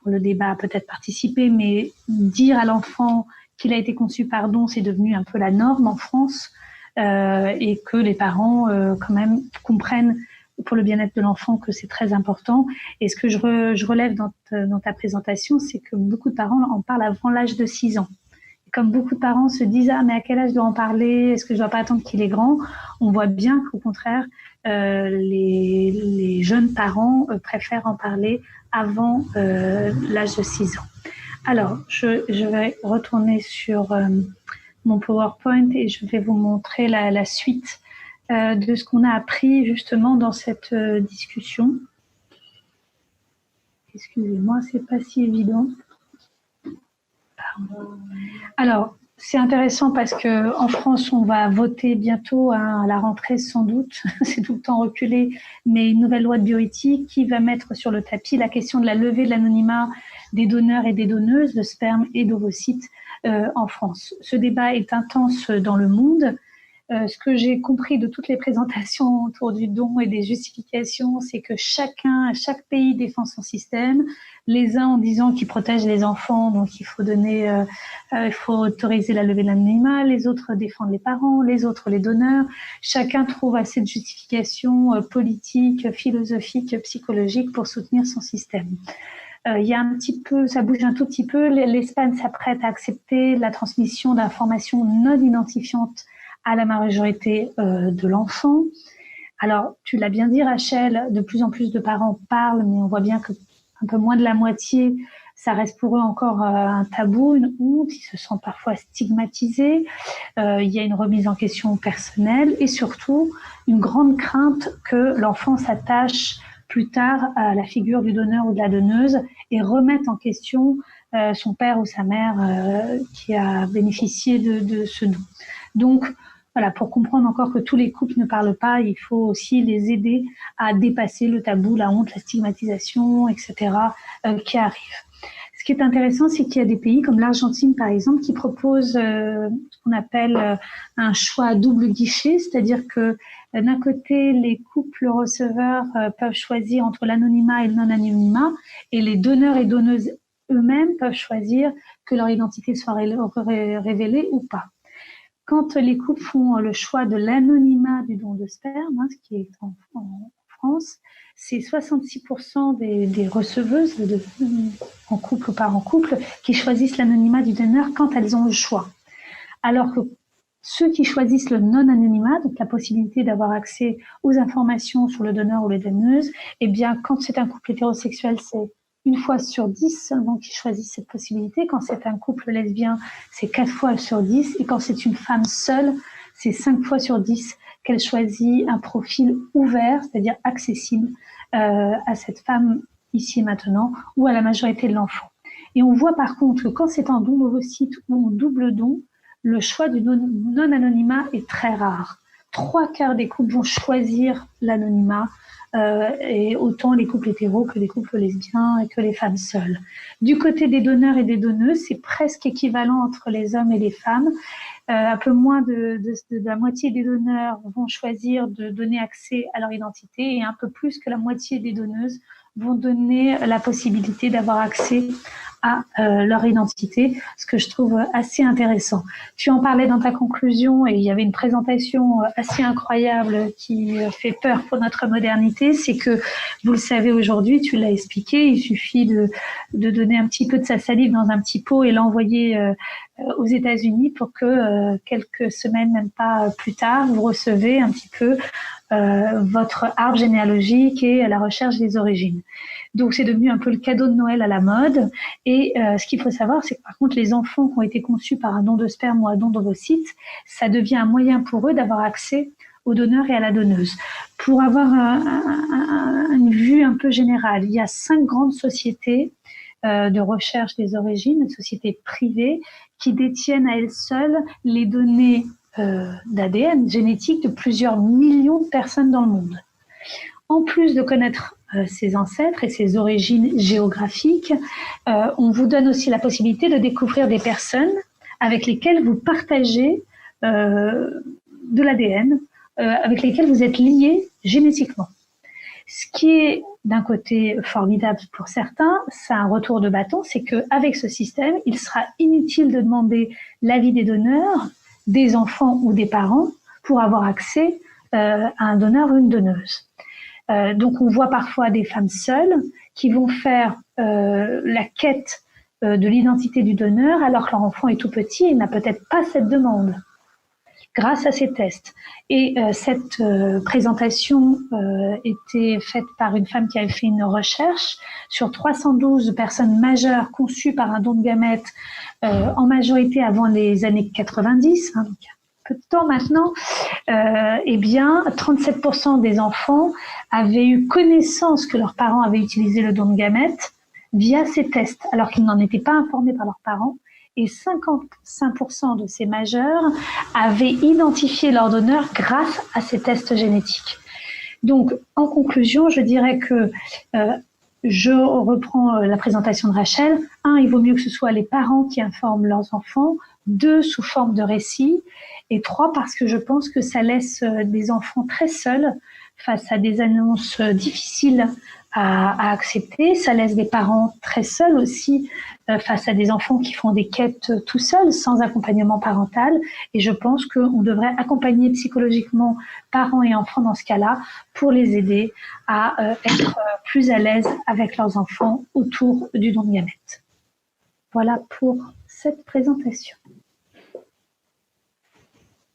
le débat a peut-être participé, mais dire à l'enfant qu'il a été conçu par don, c'est devenu un peu la norme en France. et que les parents quand même comprennent pour le bien-être de l'enfant que c'est très important. Et ce que je relève dans ta présentation, c'est que beaucoup de parents en parlent avant l'âge de 6 ans. Et comme beaucoup de parents se disent « Ah, mais à quel âge je dois en parler? Est-ce que je dois pas attendre qu'il est grand ?» On voit bien qu'au contraire, les jeunes parents préfèrent en parler avant l'âge de 6 ans. Alors, je vais retourner sur mon PowerPoint et je vais vous montrer la suite de ce qu'on a appris justement dans cette discussion. Excusez-moi, c'est pas si évident. Pardon. Alors, c'est intéressant parce que en France, on va voter bientôt à la rentrée sans doute. C'est tout le temps reculé, mais une nouvelle loi de bioéthique qui va mettre sur le tapis la question de la levée de l'anonymat des donneurs et des donneuses de sperme et d'ovocytes en France. Ce débat est intense dans le monde. Ce que j'ai compris de toutes les présentations autour du don et des justifications, c'est que chaque pays défend son système. Les uns en disant qu'ils protègent les enfants, donc il faut autoriser la levée de l'anonymat. Les autres défendent les parents, les autres les donneurs. Chacun trouve assez de justifications politiques, philosophiques, psychologiques pour soutenir son système. Il y a un petit peu, ça bouge un tout petit peu. L'Espagne s'apprête à accepter la transmission d'informations non identifiantes à la majorité de l'enfant. Alors, tu l'as bien dit, Rachel, de plus en plus de parents parlent, mais on voit bien que un peu moins de la moitié, ça reste pour eux encore un tabou, une honte. Ils se sentent parfois stigmatisés. Il y a une remise en question personnelle et surtout une grande crainte que l'enfant s'attache plus tard à la figure du donneur ou de la donneuse et remette en question son père ou sa mère qui a bénéficié de ce don. Donc, voilà, pour comprendre encore que tous les couples ne parlent pas, il faut aussi les aider à dépasser le tabou, la honte, la stigmatisation, etc. Qui arrivent. Ce qui est intéressant, c'est qu'il y a des pays comme l'Argentine, par exemple, qui proposent ce qu'on appelle un choix à double guichet, c'est-à-dire que d'un côté, les couples receveurs peuvent choisir entre l'anonymat et le non-anonymat, et les donneurs et donneuses eux-mêmes peuvent choisir que leur identité soit révélée ou pas. Quand les couples font le choix de l'anonymat du don de sperme, ce qui est en France, c'est 66% des receveuses en couple ou par en couple qui choisissent l'anonymat du donneur quand elles ont le choix. Alors que ceux qui choisissent le non-anonymat, donc la possibilité d'avoir accès aux informations sur le donneur ou les donneuses, eh bien, quand c'est un couple hétérosexuel, c'est 1 fois sur 10 seulement qui choisissent cette possibilité. Quand c'est un couple lesbien, c'est 4 fois sur 10. Et quand c'est une femme seule, c'est 5 fois sur 10 qu'elle choisit un profil ouvert, c'est-à-dire accessible à cette femme ici et maintenant, ou à la majorité de l'enfant. Et on voit par contre que quand c'est un don d'ovocyte ou en double don, le choix du non-anonymat est très rare. 3/4 des couples vont choisir l'anonymat, et autant les couples hétéros que les couples lesbiens et que les femmes seules. Du côté des donneurs et des donneuses, c'est presque équivalent entre les hommes et les femmes. Un peu moins de la moitié des donneurs vont choisir de donner accès à leur identité et un peu plus que la moitié des donneuses vont donner la possibilité d'avoir accès à leur identité, ce que je trouve assez intéressant. Tu en parlais dans ta conclusion et il y avait une présentation assez incroyable qui fait peur pour notre modernité, c'est que, vous le savez aujourd'hui, tu l'as expliqué, il suffit de donner un petit peu de sa salive dans un petit pot et l'envoyer aux États-Unis pour que quelques semaines, même pas plus tard, vous recevez un petit peu votre arbre généalogique et la recherche des origines. Donc, c'est devenu un peu le cadeau de Noël à la mode. Et ce qu'il faut savoir, c'est que par contre, les enfants qui ont été conçus par un don de sperme ou un don d'ovocyte, ça devient un moyen pour eux d'avoir accès au donneur et à la donneuse. Pour avoir une vue un peu générale, il y a 5 grandes sociétés de recherche des origines, sociétés privées, qui détiennent à elles seules les données d'ADN génétique de plusieurs millions de personnes dans le monde. En plus de connaître ses ancêtres et ses origines géographiques, on vous donne aussi la possibilité de découvrir des personnes avec lesquelles vous partagez de l'ADN, avec lesquelles vous êtes liés génétiquement. Ce qui est d'un côté formidable pour certains, c'est un retour de bâton, c'est qu'avec ce système, il sera inutile de demander l'avis des donneurs, des enfants ou des parents pour avoir accès à un donneur ou une donneuse. Donc on voit parfois des femmes seules qui vont faire la quête de l'identité du donneur alors que leur enfant est tout petit et n'a peut-être pas cette demande grâce à ces tests. Et cette présentation était faite par une femme qui avait fait une recherche sur 312 personnes majeures conçues par un don de gamètes en majorité avant les années 90, hein, donc il y a peu de temps maintenant. Eh bien, 37% des enfants avaient eu connaissance que leurs parents avaient utilisé le don de gamètes via ces tests, alors qu'ils n'en étaient pas informés par leurs parents. Et 55% de ces majeurs avaient identifié leur donneur grâce à ces tests génétiques. Donc, en conclusion, je dirais que je reprends la présentation de Rachel. 1, il vaut mieux que ce soit les parents qui informent leurs enfants. 2, sous forme de récit. Et 3, parce que je pense que ça laisse des enfants très seuls face à des annonces difficiles à accepter. Ça laisse des parents très seuls aussi face à des enfants qui font des quêtes tout seuls, sans accompagnement parental. Et je pense qu'on devrait accompagner psychologiquement parents et enfants dans ce cas-là pour les aider à être plus à l'aise avec leurs enfants autour du don de gamètes. Voilà pour cette présentation.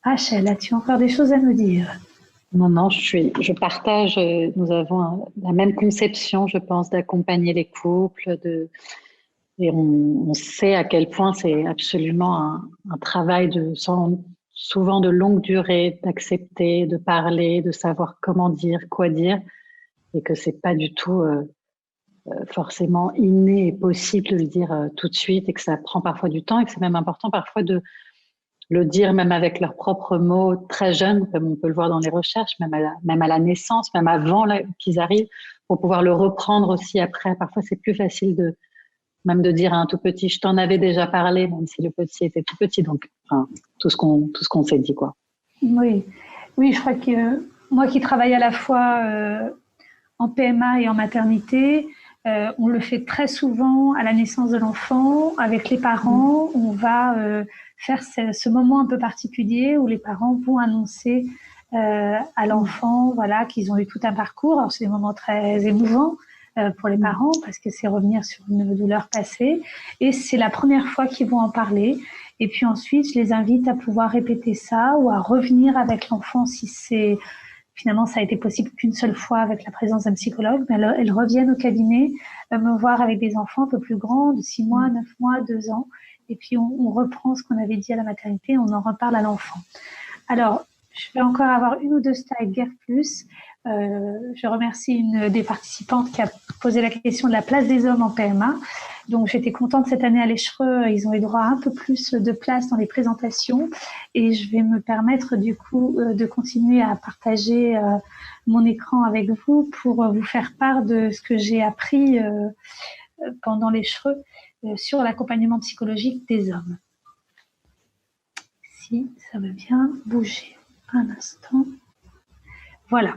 Rachel, as-tu encore des choses à nous dire ? Non, je partage, nous avons la même conception, je pense, d'accompagner les couples, et on sait à quel point c'est absolument un travail souvent de longue durée, d'accepter, de parler, de savoir comment dire, quoi dire, et que c'est pas du tout forcément inné et possible de le dire tout de suite, et que ça prend parfois du temps, et que c'est même important parfois de le dire même avec leurs propres mots très jeunes, comme on peut le voir dans les recherches, même à la naissance, même avant qu'ils arrivent, pour pouvoir le reprendre aussi après. Parfois, c'est plus facile même de dire à un tout petit, je t'en avais déjà parlé, même si le petit était tout petit. Donc, enfin, tout ce qu'on s'est dit, quoi. Oui, je crois que moi qui travaille à la fois en PMA et en maternité, on le fait très souvent à la naissance de l'enfant, avec les parents. On va faire ce moment un peu particulier où les parents vont annoncer à l'enfant, voilà, qu'ils ont eu tout un parcours. Alors c'est des moments très émouvants pour les parents parce que c'est revenir sur une douleur passée et c'est la première fois qu'ils vont en parler. Et puis ensuite, je les invite à pouvoir répéter ça ou à revenir avec l'enfant si c'est finalement ça a été possible qu'une seule fois avec la présence d'un psychologue. Mais elles reviennent au cabinet me voir avec des enfants un peu plus grands, de 6 mois, 9 mois, 2 ans. Et puis, on reprend ce qu'on avait dit à la maternité, on en reparle à l'enfant. Alors, je vais encore avoir 1 ou 2 slides, guère plus. Je remercie une des participantes qui a posé la question de la place des hommes en PMA. Donc, j'étais contente cette année à l'Échereux. Ils ont eu droit à un peu plus de place dans les présentations. Et je vais me permettre, du coup, de continuer à partager mon écran avec vous pour vous faire part de ce que j'ai appris pendant l'Échereux sur l'accompagnement psychologique des hommes. Si ça veut bien bouger un instant. Voilà.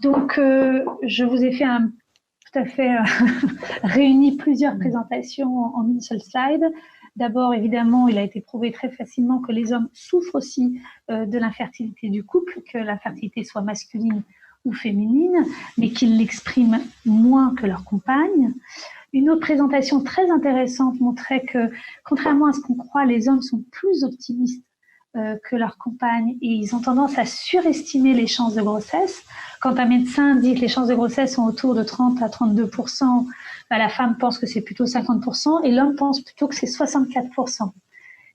Donc, je vous ai fait tout à fait réuni plusieurs présentations en une seule slide. D'abord, évidemment, il a été prouvé très facilement que les hommes souffrent aussi de l'infertilité du couple, que l'infertilité soit masculine ou féminine, mais qu'ils l'expriment moins que leur compagne. Une autre présentation très intéressante montrait que, contrairement à ce qu'on croit, les hommes sont plus optimistes que leurs compagnes et ils ont tendance à surestimer les chances de grossesse. Quand un médecin dit que les chances de grossesse sont autour de 30 à 32%, la femme pense que c'est plutôt 50% et l'homme pense plutôt que c'est 64%.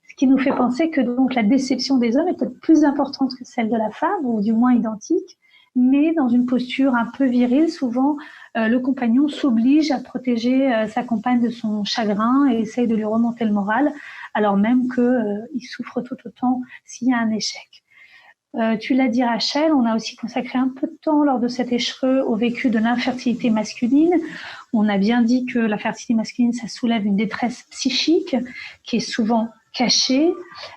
Ce qui nous fait penser que donc la déception des hommes est peut-être plus importante que celle de la femme, ou du moins identique, mais dans une posture un peu virile, souvent le compagnon s'oblige à protéger sa compagne de son chagrin et essaye de lui remonter le moral, alors même qu'il souffre tout autant s'il y a un échec. Tu l'as dit, Rachel, on a aussi consacré un peu de temps lors de cet échereux au vécu de l'infertilité masculine. On a bien dit que la fertilité masculine, ça soulève une détresse psychique qui est souvent cachée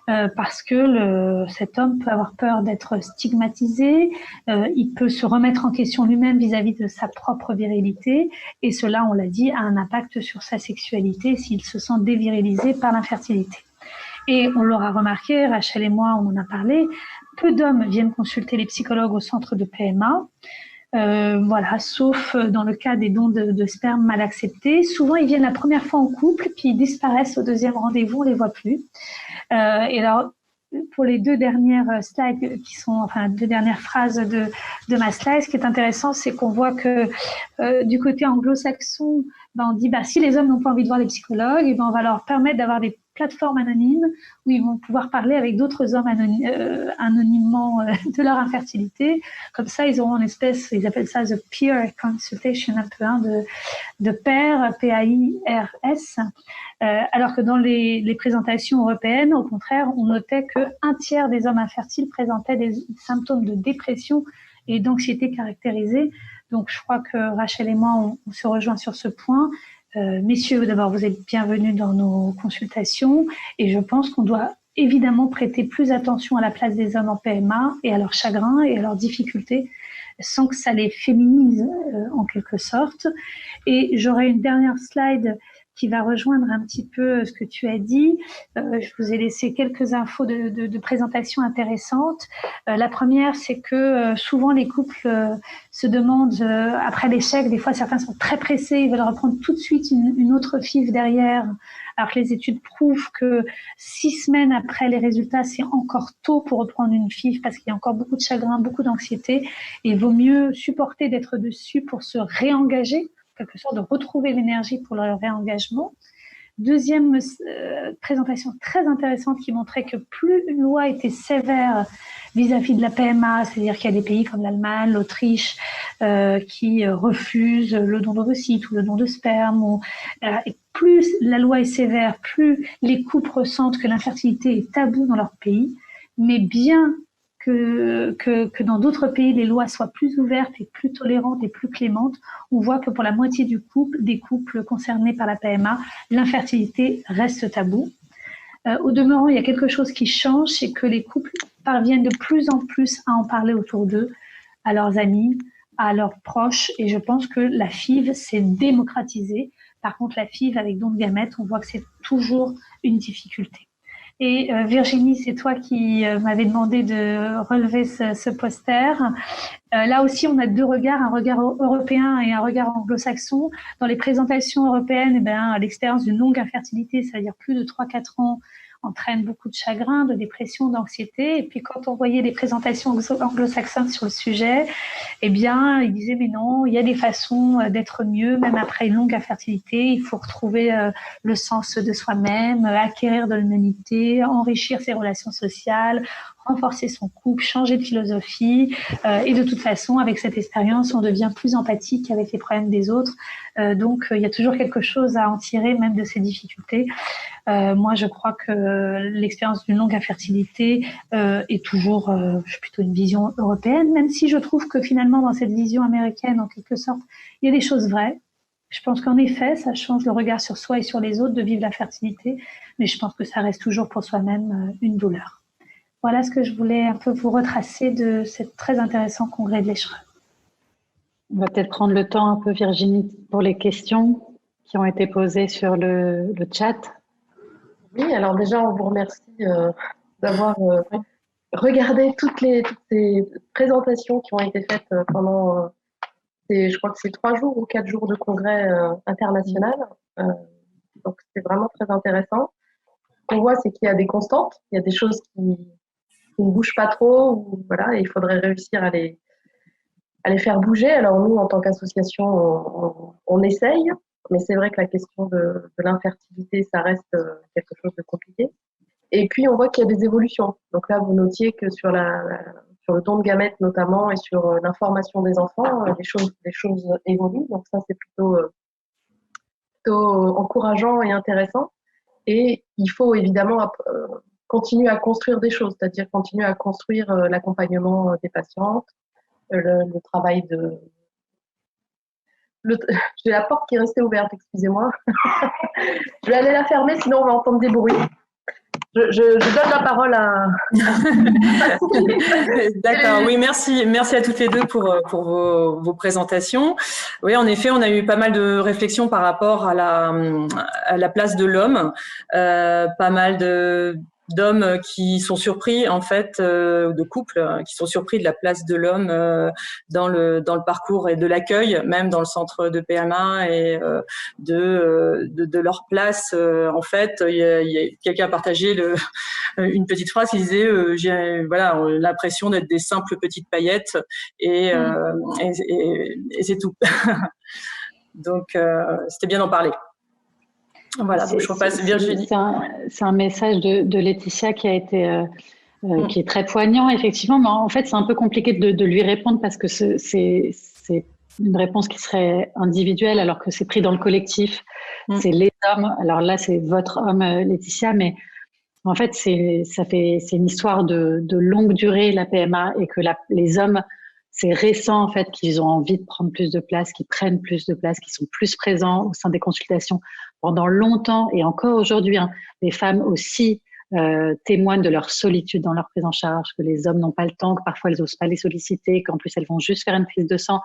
parce que cet homme peut avoir peur d'être stigmatisé, il peut se remettre en question lui-même vis-à-vis de sa propre virilité et cela, on l'a dit, a un impact sur sa sexualité s'il se sent dévirilisé par l'infertilité. Et on l'aura remarqué, Rachel et moi, on en a parlé, peu d'hommes viennent consulter les psychologues au centre de PMA. Voilà, sauf dans le cas des dons de sperme mal acceptés. Souvent, ils viennent la première fois en couple, puis ils disparaissent au deuxième rendez-vous, on les voit plus. Et alors, pour les 2 dernières slides qui sont, enfin, 2 dernières phrases de ma slide, ce qui est intéressant, c'est qu'on voit que du côté anglo-saxon, on dit, si les hommes n'ont pas envie de voir les psychologues, et on va leur permettre d'avoir des plateformes anonymes où ils vont pouvoir parler avec d'autres hommes anonymement de leur infertilité. Comme ça, ils auront une espèce, ils appellent ça the peer consultation, un peu de pair, P-A-I-R-S. Alors que dans les présentations européennes, au contraire, on notait qu'un tiers des hommes infertiles présentaient des symptômes de dépression et d'anxiété caractérisés. Donc, je crois que Rachel et moi, on se rejoint sur ce point. Messieurs, d'abord, vous êtes bienvenus dans nos consultations et je pense qu'on doit évidemment prêter plus attention à la place des hommes en PMA et à leurs chagrins et à leurs difficultés sans que ça les féminise en quelque sorte. Et j'aurai une dernière slide qui va rejoindre un petit peu ce que tu as dit. Je vous ai laissé quelques infos de présentation intéressantes. La première, c'est que souvent les couples se demandent, après l'échec, des fois certains sont très pressés, ils veulent reprendre tout de suite une autre FIV derrière, alors que les études prouvent que 6 semaines après les résultats, c'est encore tôt pour reprendre une FIV parce qu'il y a encore beaucoup de chagrin, beaucoup d'anxiété. Et il vaut mieux supporter d'être dessus pour se réengager, quelque sorte de retrouver l'énergie pour le réengagement. Deuxième présentation très intéressante qui montrait que plus une loi était sévère vis-à-vis de la PMA, c'est-à-dire qu'il y a des pays comme l'Allemagne, l'Autriche qui refusent le don d'ovocytes ou le don de sperme. Et plus la loi est sévère, plus les couples ressentent que l'infertilité est tabou dans leur pays, mais bien que dans d'autres pays, les lois soient plus ouvertes et plus tolérantes et plus clémentes, on voit que pour la moitié des couples concernés par la PMA, l'infertilité reste tabou. Au demeurant, il y a quelque chose qui change, c'est que les couples parviennent de plus en plus à en parler autour d'eux, à leurs amis, à leurs proches, et je pense que la FIV s'est démocratisée. Par contre, la FIV avec don de gamètes, on voit que c'est toujours une difficulté. Et Virginie, c'est toi qui m'avais demandé de relever ce poster. Là aussi, on a 2 regards, un regard européen et un regard anglo-saxon. Dans les présentations européennes, l'expérience d'une longue infertilité, c'est-à-dire plus de 3-4 ans, entraîne beaucoup de chagrin, de dépression, d'anxiété. Et puis quand on voyait les présentations anglo-saxonnes sur le sujet, ils disaient mais non, il y a des façons d'être mieux, même après une longue infertilité. Il faut retrouver le sens de soi-même, acquérir de l'humanité, enrichir ses relations sociales, renforcer son couple, changer de philosophie. Et de toute façon, avec cette expérience, on devient plus empathique avec les problèmes des autres. Donc, il y a toujours quelque chose à en tirer, même de ces difficultés. Moi, je crois que l'expérience d'une longue infertilité est toujours plutôt une vision européenne, même si je trouve que finalement, dans cette vision américaine, en quelque sorte, il y a des choses vraies. Je pense qu'en effet, ça change le regard sur soi et sur les autres de vivre la fertilité, mais je pense que ça reste toujours pour soi-même une douleur. Voilà ce que je voulais un peu vous retracer de ce très intéressant congrès de l'Échereux. On va peut-être prendre le temps un peu, Virginie, pour les questions qui ont été posées sur le chat. Oui, alors déjà, on vous remercie d'avoir regardé toutes ces présentations qui ont été faites pendant, je crois que c'est 3 jours ou 4 jours de congrès international. Donc, c'est vraiment très intéressant. Ce qu'on voit, c'est qu'il y a des constantes, il y a des choses qui ne bougent pas trop, ou, voilà, et il faudrait réussir à les faire bouger. Alors nous, en tant qu'association, on essaye, mais c'est vrai que la question de l'infertilité, ça reste quelque chose de compliqué. Et puis, on voit qu'il y a des évolutions. Donc là, vous notiez que sur le don de gamètes notamment et sur l'information des enfants, les choses évoluent. Donc ça, c'est plutôt encourageant et intéressant. Et il faut évidemment continuer à construire des choses, c'est-à-dire continuer à construire l'accompagnement des patientes, le travail de... J'ai la porte qui est restée ouverte, excusez-moi. Je vais aller la fermer, sinon on va entendre des bruits. Je donne la parole à... D'accord, oui, merci à toutes les deux pour vos présentations. Oui, en effet, on a eu pas mal de réflexions par rapport à la place de l'homme, pas mal d'hommes qui sont surpris en fait, de couples qui sont surpris de la place de l'homme dans le parcours et de l'accueil, même dans le centre de PMA, et de leur place. En fait, il y a quelqu'un a partagé une petite phrase qui disait j'ai l'impression d'être des simples petites paillettes et c'est tout. Donc c'était bien d'en parler. Voilà, donc je repasse Virginie. C'est un message de Laetitia qui a été qui est très poignant, effectivement, mais en fait c'est un peu compliqué de lui répondre parce que c'est une réponse qui serait individuelle alors que c'est pris dans le collectif. C'est les hommes. Alors là c'est votre homme Laetitia, mais en fait c'est une histoire de longue durée, la PMA, et que les hommes, c'est récent en fait qu'ils ont envie de prendre plus de place, qu'ils prennent plus de place, qu'ils sont plus présents au sein des consultations. Pendant longtemps et encore aujourd'hui, les femmes aussi témoignent de leur solitude dans leur prise en charge, que les hommes n'ont pas le temps, que parfois elles n'osent pas les solliciter, qu'en plus elles vont juste faire une prise de sang.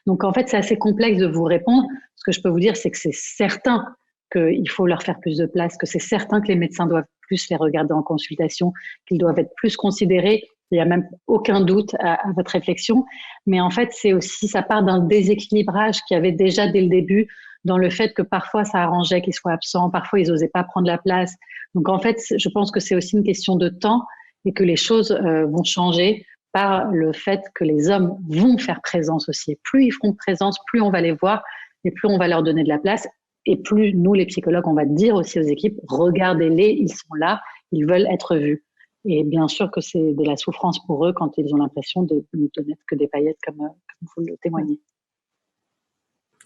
Donc en fait c'est assez complexe de vous répondre. Ce que je peux vous dire, c'est que c'est certain qu'il faut leur faire plus de place, que c'est certain que les médecins doivent plus les regarder en consultation, qu'ils doivent être plus considérés. Il n'y a même aucun doute à votre réflexion. Mais en fait, c'est aussi, ça part d'un déséquilibrage qu'il y avait déjà dès le début, dans le fait que parfois ça arrangeait qu'ils soient absents, parfois ils n'osaient pas prendre la place. Donc en fait, je pense que c'est aussi une question de temps et que les choses vont changer par le fait que les hommes vont faire présence aussi. Et plus ils feront présence, plus on va les voir et plus on va leur donner de la place. Et plus nous, les psychologues, on va dire aussi aux équipes, regardez-les, ils sont là, ils veulent être vus. Et bien sûr que c'est de la souffrance pour eux quand ils ont l'impression de ne n'être que des paillettes, comme vous le témoignez.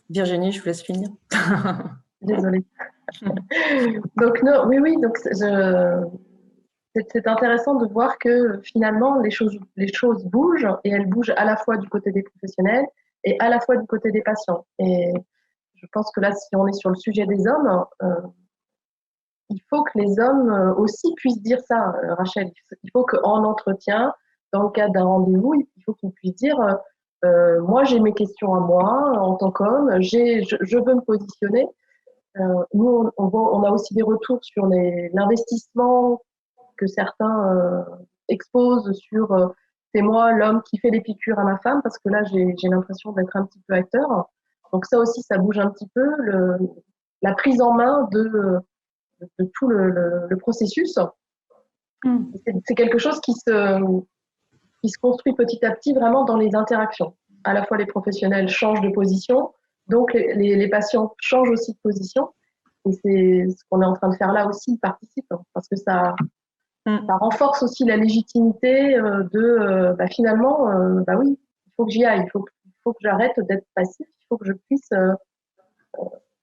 Virginie, je vous laisse finir. Désolée. Donc, non, oui, donc c'est intéressant de voir que finalement, les choses bougent, et elles bougent à la fois du côté des professionnels et à la fois du côté des patients. Et je pense que là, si on est sur le sujet des hommes, il faut que les hommes aussi puissent dire ça, Rachel. Il faut qu'en entretien, dans le cadre d'un rendez-vous, il faut qu'ils puissent dire moi, j'ai mes questions à moi en tant qu'homme, je veux me positionner. Nous, on a aussi des retours sur l'investissement que certains exposent sur c'est moi l'homme qui fait les piqûres à ma femme, parce que là, j'ai l'impression d'être un petit peu acteur. Donc ça aussi, ça bouge un petit peu, la prise en main de tout le processus. C'est quelque chose qui se construit petit à petit vraiment dans les interactions. À la fois les professionnels changent de position, donc les patients changent aussi de position. Et c'est ce qu'on est en train de faire là aussi, ils participent, parce que ça renforce aussi la légitimité finalement, oui, il faut que j'y aille, il faut que j'arrête d'être passif, il faut que je puisse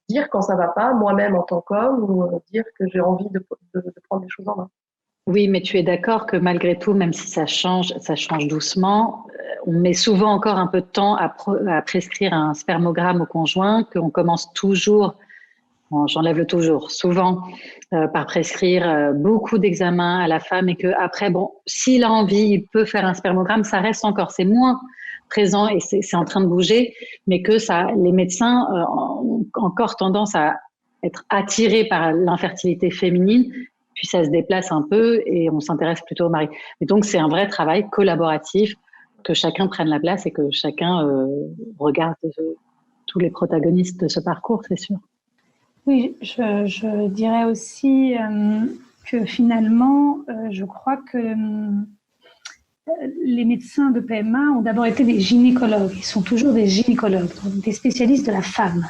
dire quand ça va pas, moi-même en tant qu'homme, ou dire que j'ai envie de prendre les choses en main. Oui, mais tu es d'accord que malgré tout, même si ça change doucement, on met souvent encore un peu de temps à prescrire un spermogramme au conjoint, qu'on commence toujours, j'enlève le toujours, souvent par prescrire beaucoup d'examens à la femme, et que après, s'il a envie, il peut faire un spermogramme, ça reste encore, c'est moins présent et c'est en train de bouger, mais que les médecins ont encore tendance à être attirés par l'infertilité féminine, puis ça se déplace un peu et on s'intéresse plutôt au mari. Et donc c'est un vrai travail collaboratif, que chacun prenne la place et que chacun regarde tous les protagonistes de ce parcours, c'est sûr. Oui, je dirais aussi que finalement, je crois que les médecins de PMA ont d'abord été des gynécologues. Ils sont toujours des gynécologues, donc des spécialistes de la femme.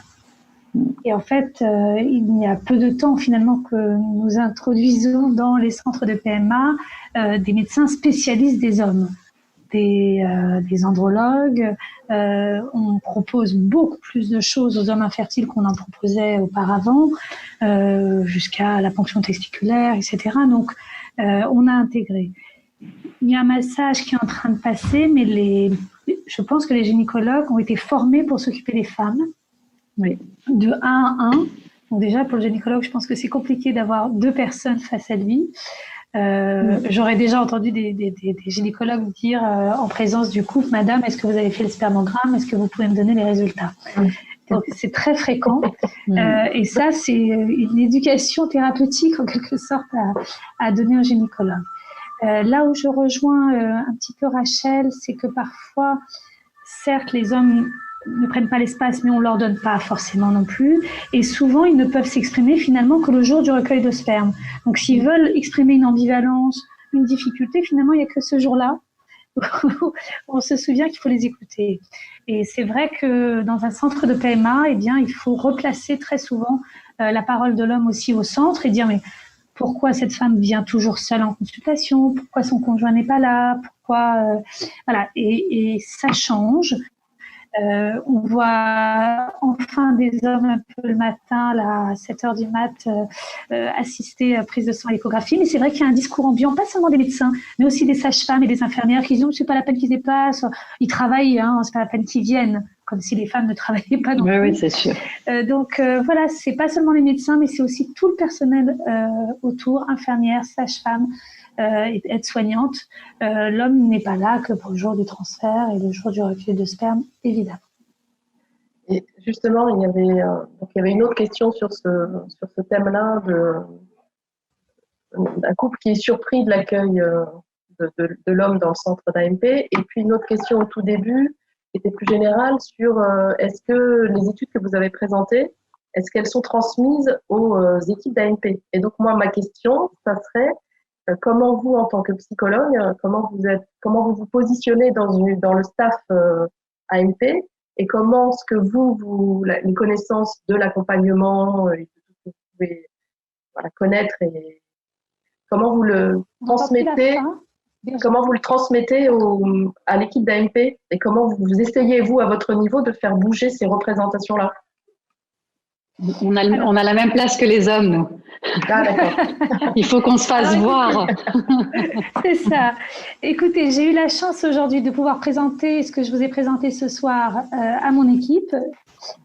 Et en fait, il y a peu de temps finalement que nous introduisons dans les centres de PMA des médecins spécialistes des hommes, des andrologues. On propose beaucoup plus de choses aux hommes infertiles qu'on en proposait auparavant, jusqu'à la ponction testiculaire, etc. Donc, on a intégré. Il y a un massage qui est en train de passer, mais je pense que les gynécologues ont été formés pour s'occuper des femmes. Oui. De 1 à 1. Donc déjà, pour le gynécologue, je pense que c'est compliqué d'avoir 2 personnes face à lui. J'aurais déjà entendu des gynécologues dire en présence du couple, Madame, est-ce que vous avez fait le spermogramme? Est-ce que vous pouvez me donner les résultats? Donc, c'est très fréquent. Et ça, c'est une éducation thérapeutique, en quelque sorte, à donner au gynécologue. Là où je rejoins un petit peu Rachel, c'est que parfois, certes, les hommes ne prennent pas l'espace, mais on ne leur donne pas forcément non plus. Et souvent, ils ne peuvent s'exprimer finalement que le jour du recueil de sperme. Donc, s'ils veulent exprimer une ambivalence, une difficulté, finalement, il n'y a que ce jour-là où on se souvient qu'il faut les écouter. Et c'est vrai que dans un centre de PMA, eh bien, il faut replacer très souvent la parole de l'homme aussi au centre et dire mais pourquoi cette femme vient toujours seule en consultation, pourquoi son conjoint n'est pas là, pourquoi voilà, et ça change. On voit enfin des hommes un peu le matin, là, à 7h du mat, assister à prise de sang à l'échographie. Mais c'est vrai qu'il y a un discours ambiant, pas seulement des médecins, mais aussi des sages-femmes et des infirmières qui disent « c'est pas la peine qu'ils se déplacent, ils travaillent, hein, c'est pas la peine qu'ils viennent », comme si les femmes ne travaillaient pas non plus. Oui, c'est sûr. Donc voilà, c'est pas seulement les médecins, mais c'est aussi tout le personnel autour, infirmières, sages-femmes, aide-soignante. L'homme n'est pas là que pour le jour du transfert et le jour du recueil de sperme, évidemment. Et justement, il y avait une autre question sur ce thème-là d'un couple qui est surpris de l'accueil de l'homme dans le centre d'AMP. Et puis une autre question au tout début, qui était plus générale, sur est-ce que les études que vous avez présentées, est-ce qu'elles sont transmises aux équipes d'AMP? Et donc moi, ma question, ça serait comment vous, en tant que psychologue, comment vous positionnez dans le staff AMP et comment est-ce que les connaissances de l'accompagnement et de tout ce que vous pouvez connaître et comment vous le transmettez, à l'équipe d'AMP et comment vous essayez, vous, à votre niveau, de faire bouger ces représentations-là? On a la même place que les hommes, nous. Ah, d'accord. Il faut qu'on se fasse voir. C'est ça. Écoutez, j'ai eu la chance aujourd'hui de pouvoir présenter ce que je vous ai présenté ce soir à mon équipe.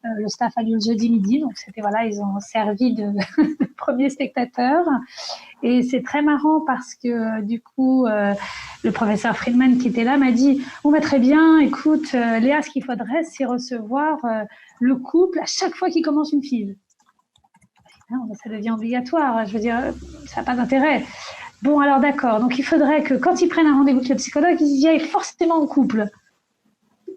Le staff a lieu le jeudi midi, donc c'était voilà, ils ont servi de premiers spectateurs. Et c'est très marrant parce que du coup, le professeur Friedman qui était là m'a dit « On va très bien, écoute, Léa, ce qu'il faudrait, c'est recevoir le couple à chaque fois qu'il commence une FIV. » Ça devient obligatoire, je veux dire, ça n'a pas d'intérêt. Bon, alors d'accord, donc il faudrait que quand ils prennent un rendez-vous avec le psychologue, ils y aillent forcément en couple.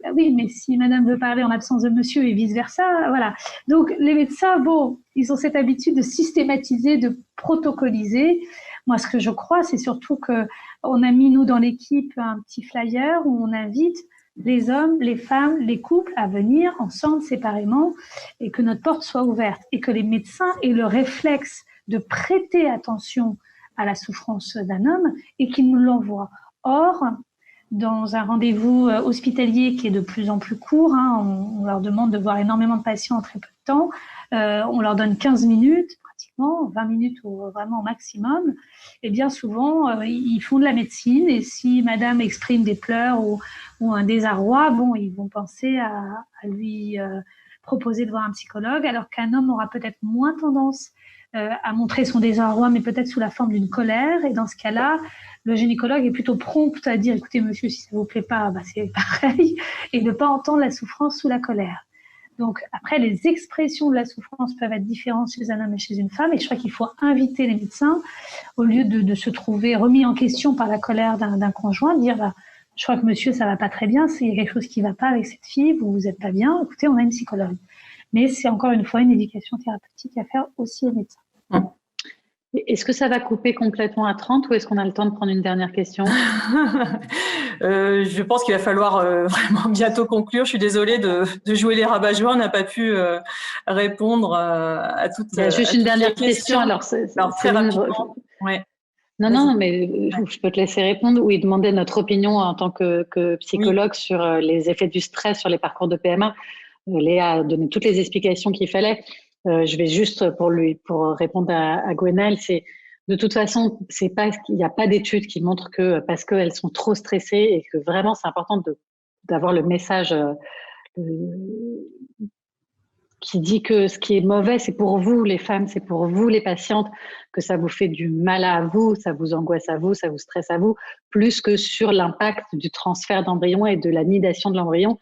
Ben oui, mais si madame veut parler en l'absence de monsieur et vice-versa, voilà. Donc les médecins, bon, ils ont cette habitude de systématiser, de protocoliser. Moi, ce que je crois, c'est surtout qu'on a mis, nous, dans l'équipe, un petit flyer où on invite les hommes, les femmes, les couples à venir ensemble, séparément, et que notre porte soit ouverte, et que les médecins aient le réflexe de prêter attention à la souffrance d'un homme et qu'ils nous l'envoient. Or, dans un rendez-vous hospitalier qui est de plus en plus court, on leur demande de voir énormément de patients en très peu de temps, on leur donne 15 minutes, pratiquement 20 minutes ou vraiment au maximum, et bien souvent, ils font de la médecine, et si madame exprime des pleurs ou un désarroi, bon, ils vont penser à lui proposer de voir un psychologue, alors qu'un homme aura peut-être moins tendance à montrer son désarroi, mais peut-être sous la forme d'une colère, et dans ce cas-là, le gynécologue est plutôt prompt à dire « Écoutez, monsieur, si ça ne vous plaît pas, bah, c'est pareil », et ne pas entendre la souffrance sous la colère. Donc, après, les expressions de la souffrance peuvent être différentes chez un homme et chez une femme, et je crois qu'il faut inviter les médecins, au lieu de se trouver remis en question par la colère d'un conjoint, de dire bah, « Je crois que monsieur, ça ne va pas très bien, s'il y a quelque chose qui ne va pas avec cette fille, vous n'êtes pas bien, écoutez, on a une psychologue. » Mais c'est encore une fois une éducation thérapeutique à faire aussi aux médecins. Est-ce que ça va couper complètement à 30 ou est-ce qu'on a le temps de prendre une dernière question? Je pense qu'il va falloir vraiment bientôt conclure. Je suis désolée de jouer les rabat-joie. On n'a pas pu répondre à toutes les questions. Juste une dernière question. Alors, très rapidement. Ouais. Non, mais je peux te laisser répondre. Oui, demander notre opinion en tant que psychologue sur les effets du stress sur les parcours de PMA. Léa a donné toutes les explications qu'il fallait. Je vais juste pour répondre à Gwenaëlle, c'est de toute façon, il n'y a pas d'études qui montrent que parce qu'elles sont trop stressées et que vraiment c'est important d'avoir le message qui dit que ce qui est mauvais, c'est pour vous les femmes, c'est pour vous les patientes, que ça vous fait du mal à vous, ça vous angoisse à vous, ça vous stresse à vous, plus que sur l'impact du transfert d'embryon et de la nidation de l'embryon.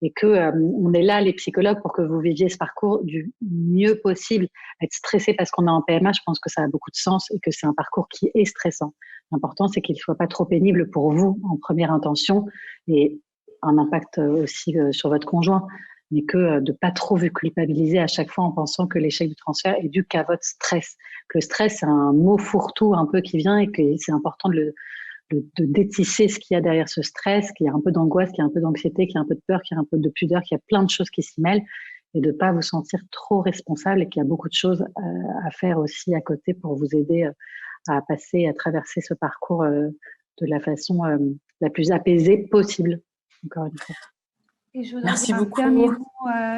et que on est là, les psychologues, pour que vous viviez ce parcours du mieux possible. Être stressé parce qu'on est en PMA, je pense que ça a beaucoup de sens et que c'est un parcours qui est stressant. L'important, c'est qu'il ne soit pas trop pénible pour vous en première intention et un impact aussi sur votre conjoint, mais que de pas trop vous culpabiliser à chaque fois en pensant que l'échec du transfert est dû qu'à votre stress. Que le stress, c'est un mot fourre-tout un peu qui vient et que c'est important de détisser ce qu'il y a derrière ce stress, qu'il y a un peu d'angoisse, qu'il y a un peu d'anxiété, qu'il y a un peu de peur, qu'il y a un peu de pudeur, qu'il y a plein de choses qui s'y mêlent et de pas vous sentir trop responsable et qu'il y a beaucoup de choses à faire aussi à côté pour vous aider à passer, à traverser ce parcours de la façon la plus apaisée possible. Encore une fois. Et je voudrais Merci dire beaucoup. un dernier mot,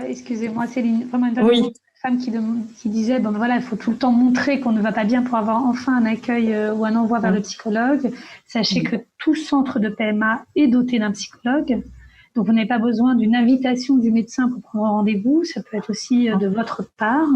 excusez-moi Céline, vraiment un dernier mot, une femme qui disait, bon voilà, il faut tout le temps montrer qu'on ne va pas bien pour avoir enfin un accueil ou un envoi vers le psychologue. Sachez que tout centre de PMA est doté d'un psychologue. Donc, vous n'avez pas besoin d'une invitation du médecin pour prendre rendez-vous. Ça peut être aussi de votre part.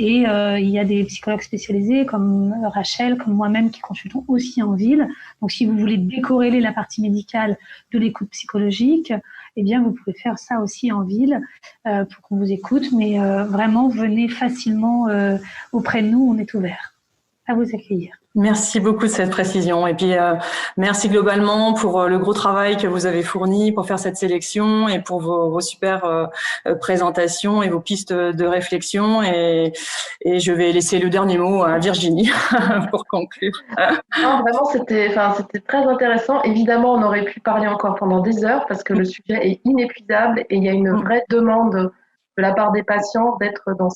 Et il y a des psychologues spécialisés comme Rachel, comme moi-même, qui consultons aussi en ville. Donc, si vous voulez décorréler la partie médicale de l'écoute psychologique, eh bien, vous pouvez faire ça aussi en ville pour qu'on vous écoute. Mais vraiment, venez facilement auprès de nous. On est ouvert à vous accueillir. Merci beaucoup de cette précision. Et puis, merci globalement pour le gros travail que vous avez fourni pour faire cette sélection et pour vos super présentations et vos pistes de réflexion. Et je vais laisser le dernier mot à Virginie pour conclure. Non, vraiment, c'était très intéressant. Évidemment, on aurait pu parler encore pendant des heures parce que le sujet est inépuisable et il y a une vraie demande de la part des patients d'être dans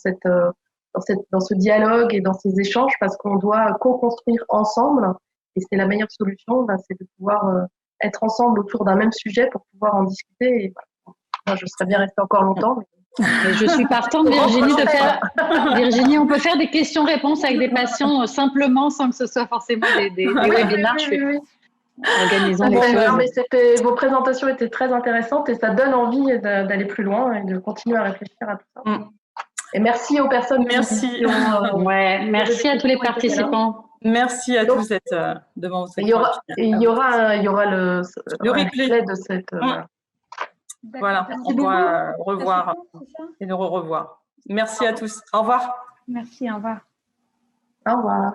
ce dialogue et dans ces échanges parce qu'on doit co-construire ensemble et c'est la meilleure solution, c'est de pouvoir être ensemble autour d'un même sujet pour pouvoir en discuter. Et, moi, je serais bien restée encore longtemps. Mais je suis partante, Virginie, Virginie, on peut faire des questions-réponses avec des patients simplement sans que ce soit forcément des webinaires. Oui. Organisons les choses. Mais vos présentations étaient très intéressantes et ça donne envie d'aller plus loin et de continuer à réfléchir à tout ça. Et merci aux personnes merci. Merci à tous les participants. Merci à tous d'être devant vous. Il y aura le replay de cette. Voilà, on pourra revoir et nous revoir. Merci à tous. Au revoir. Merci, au revoir. Au revoir.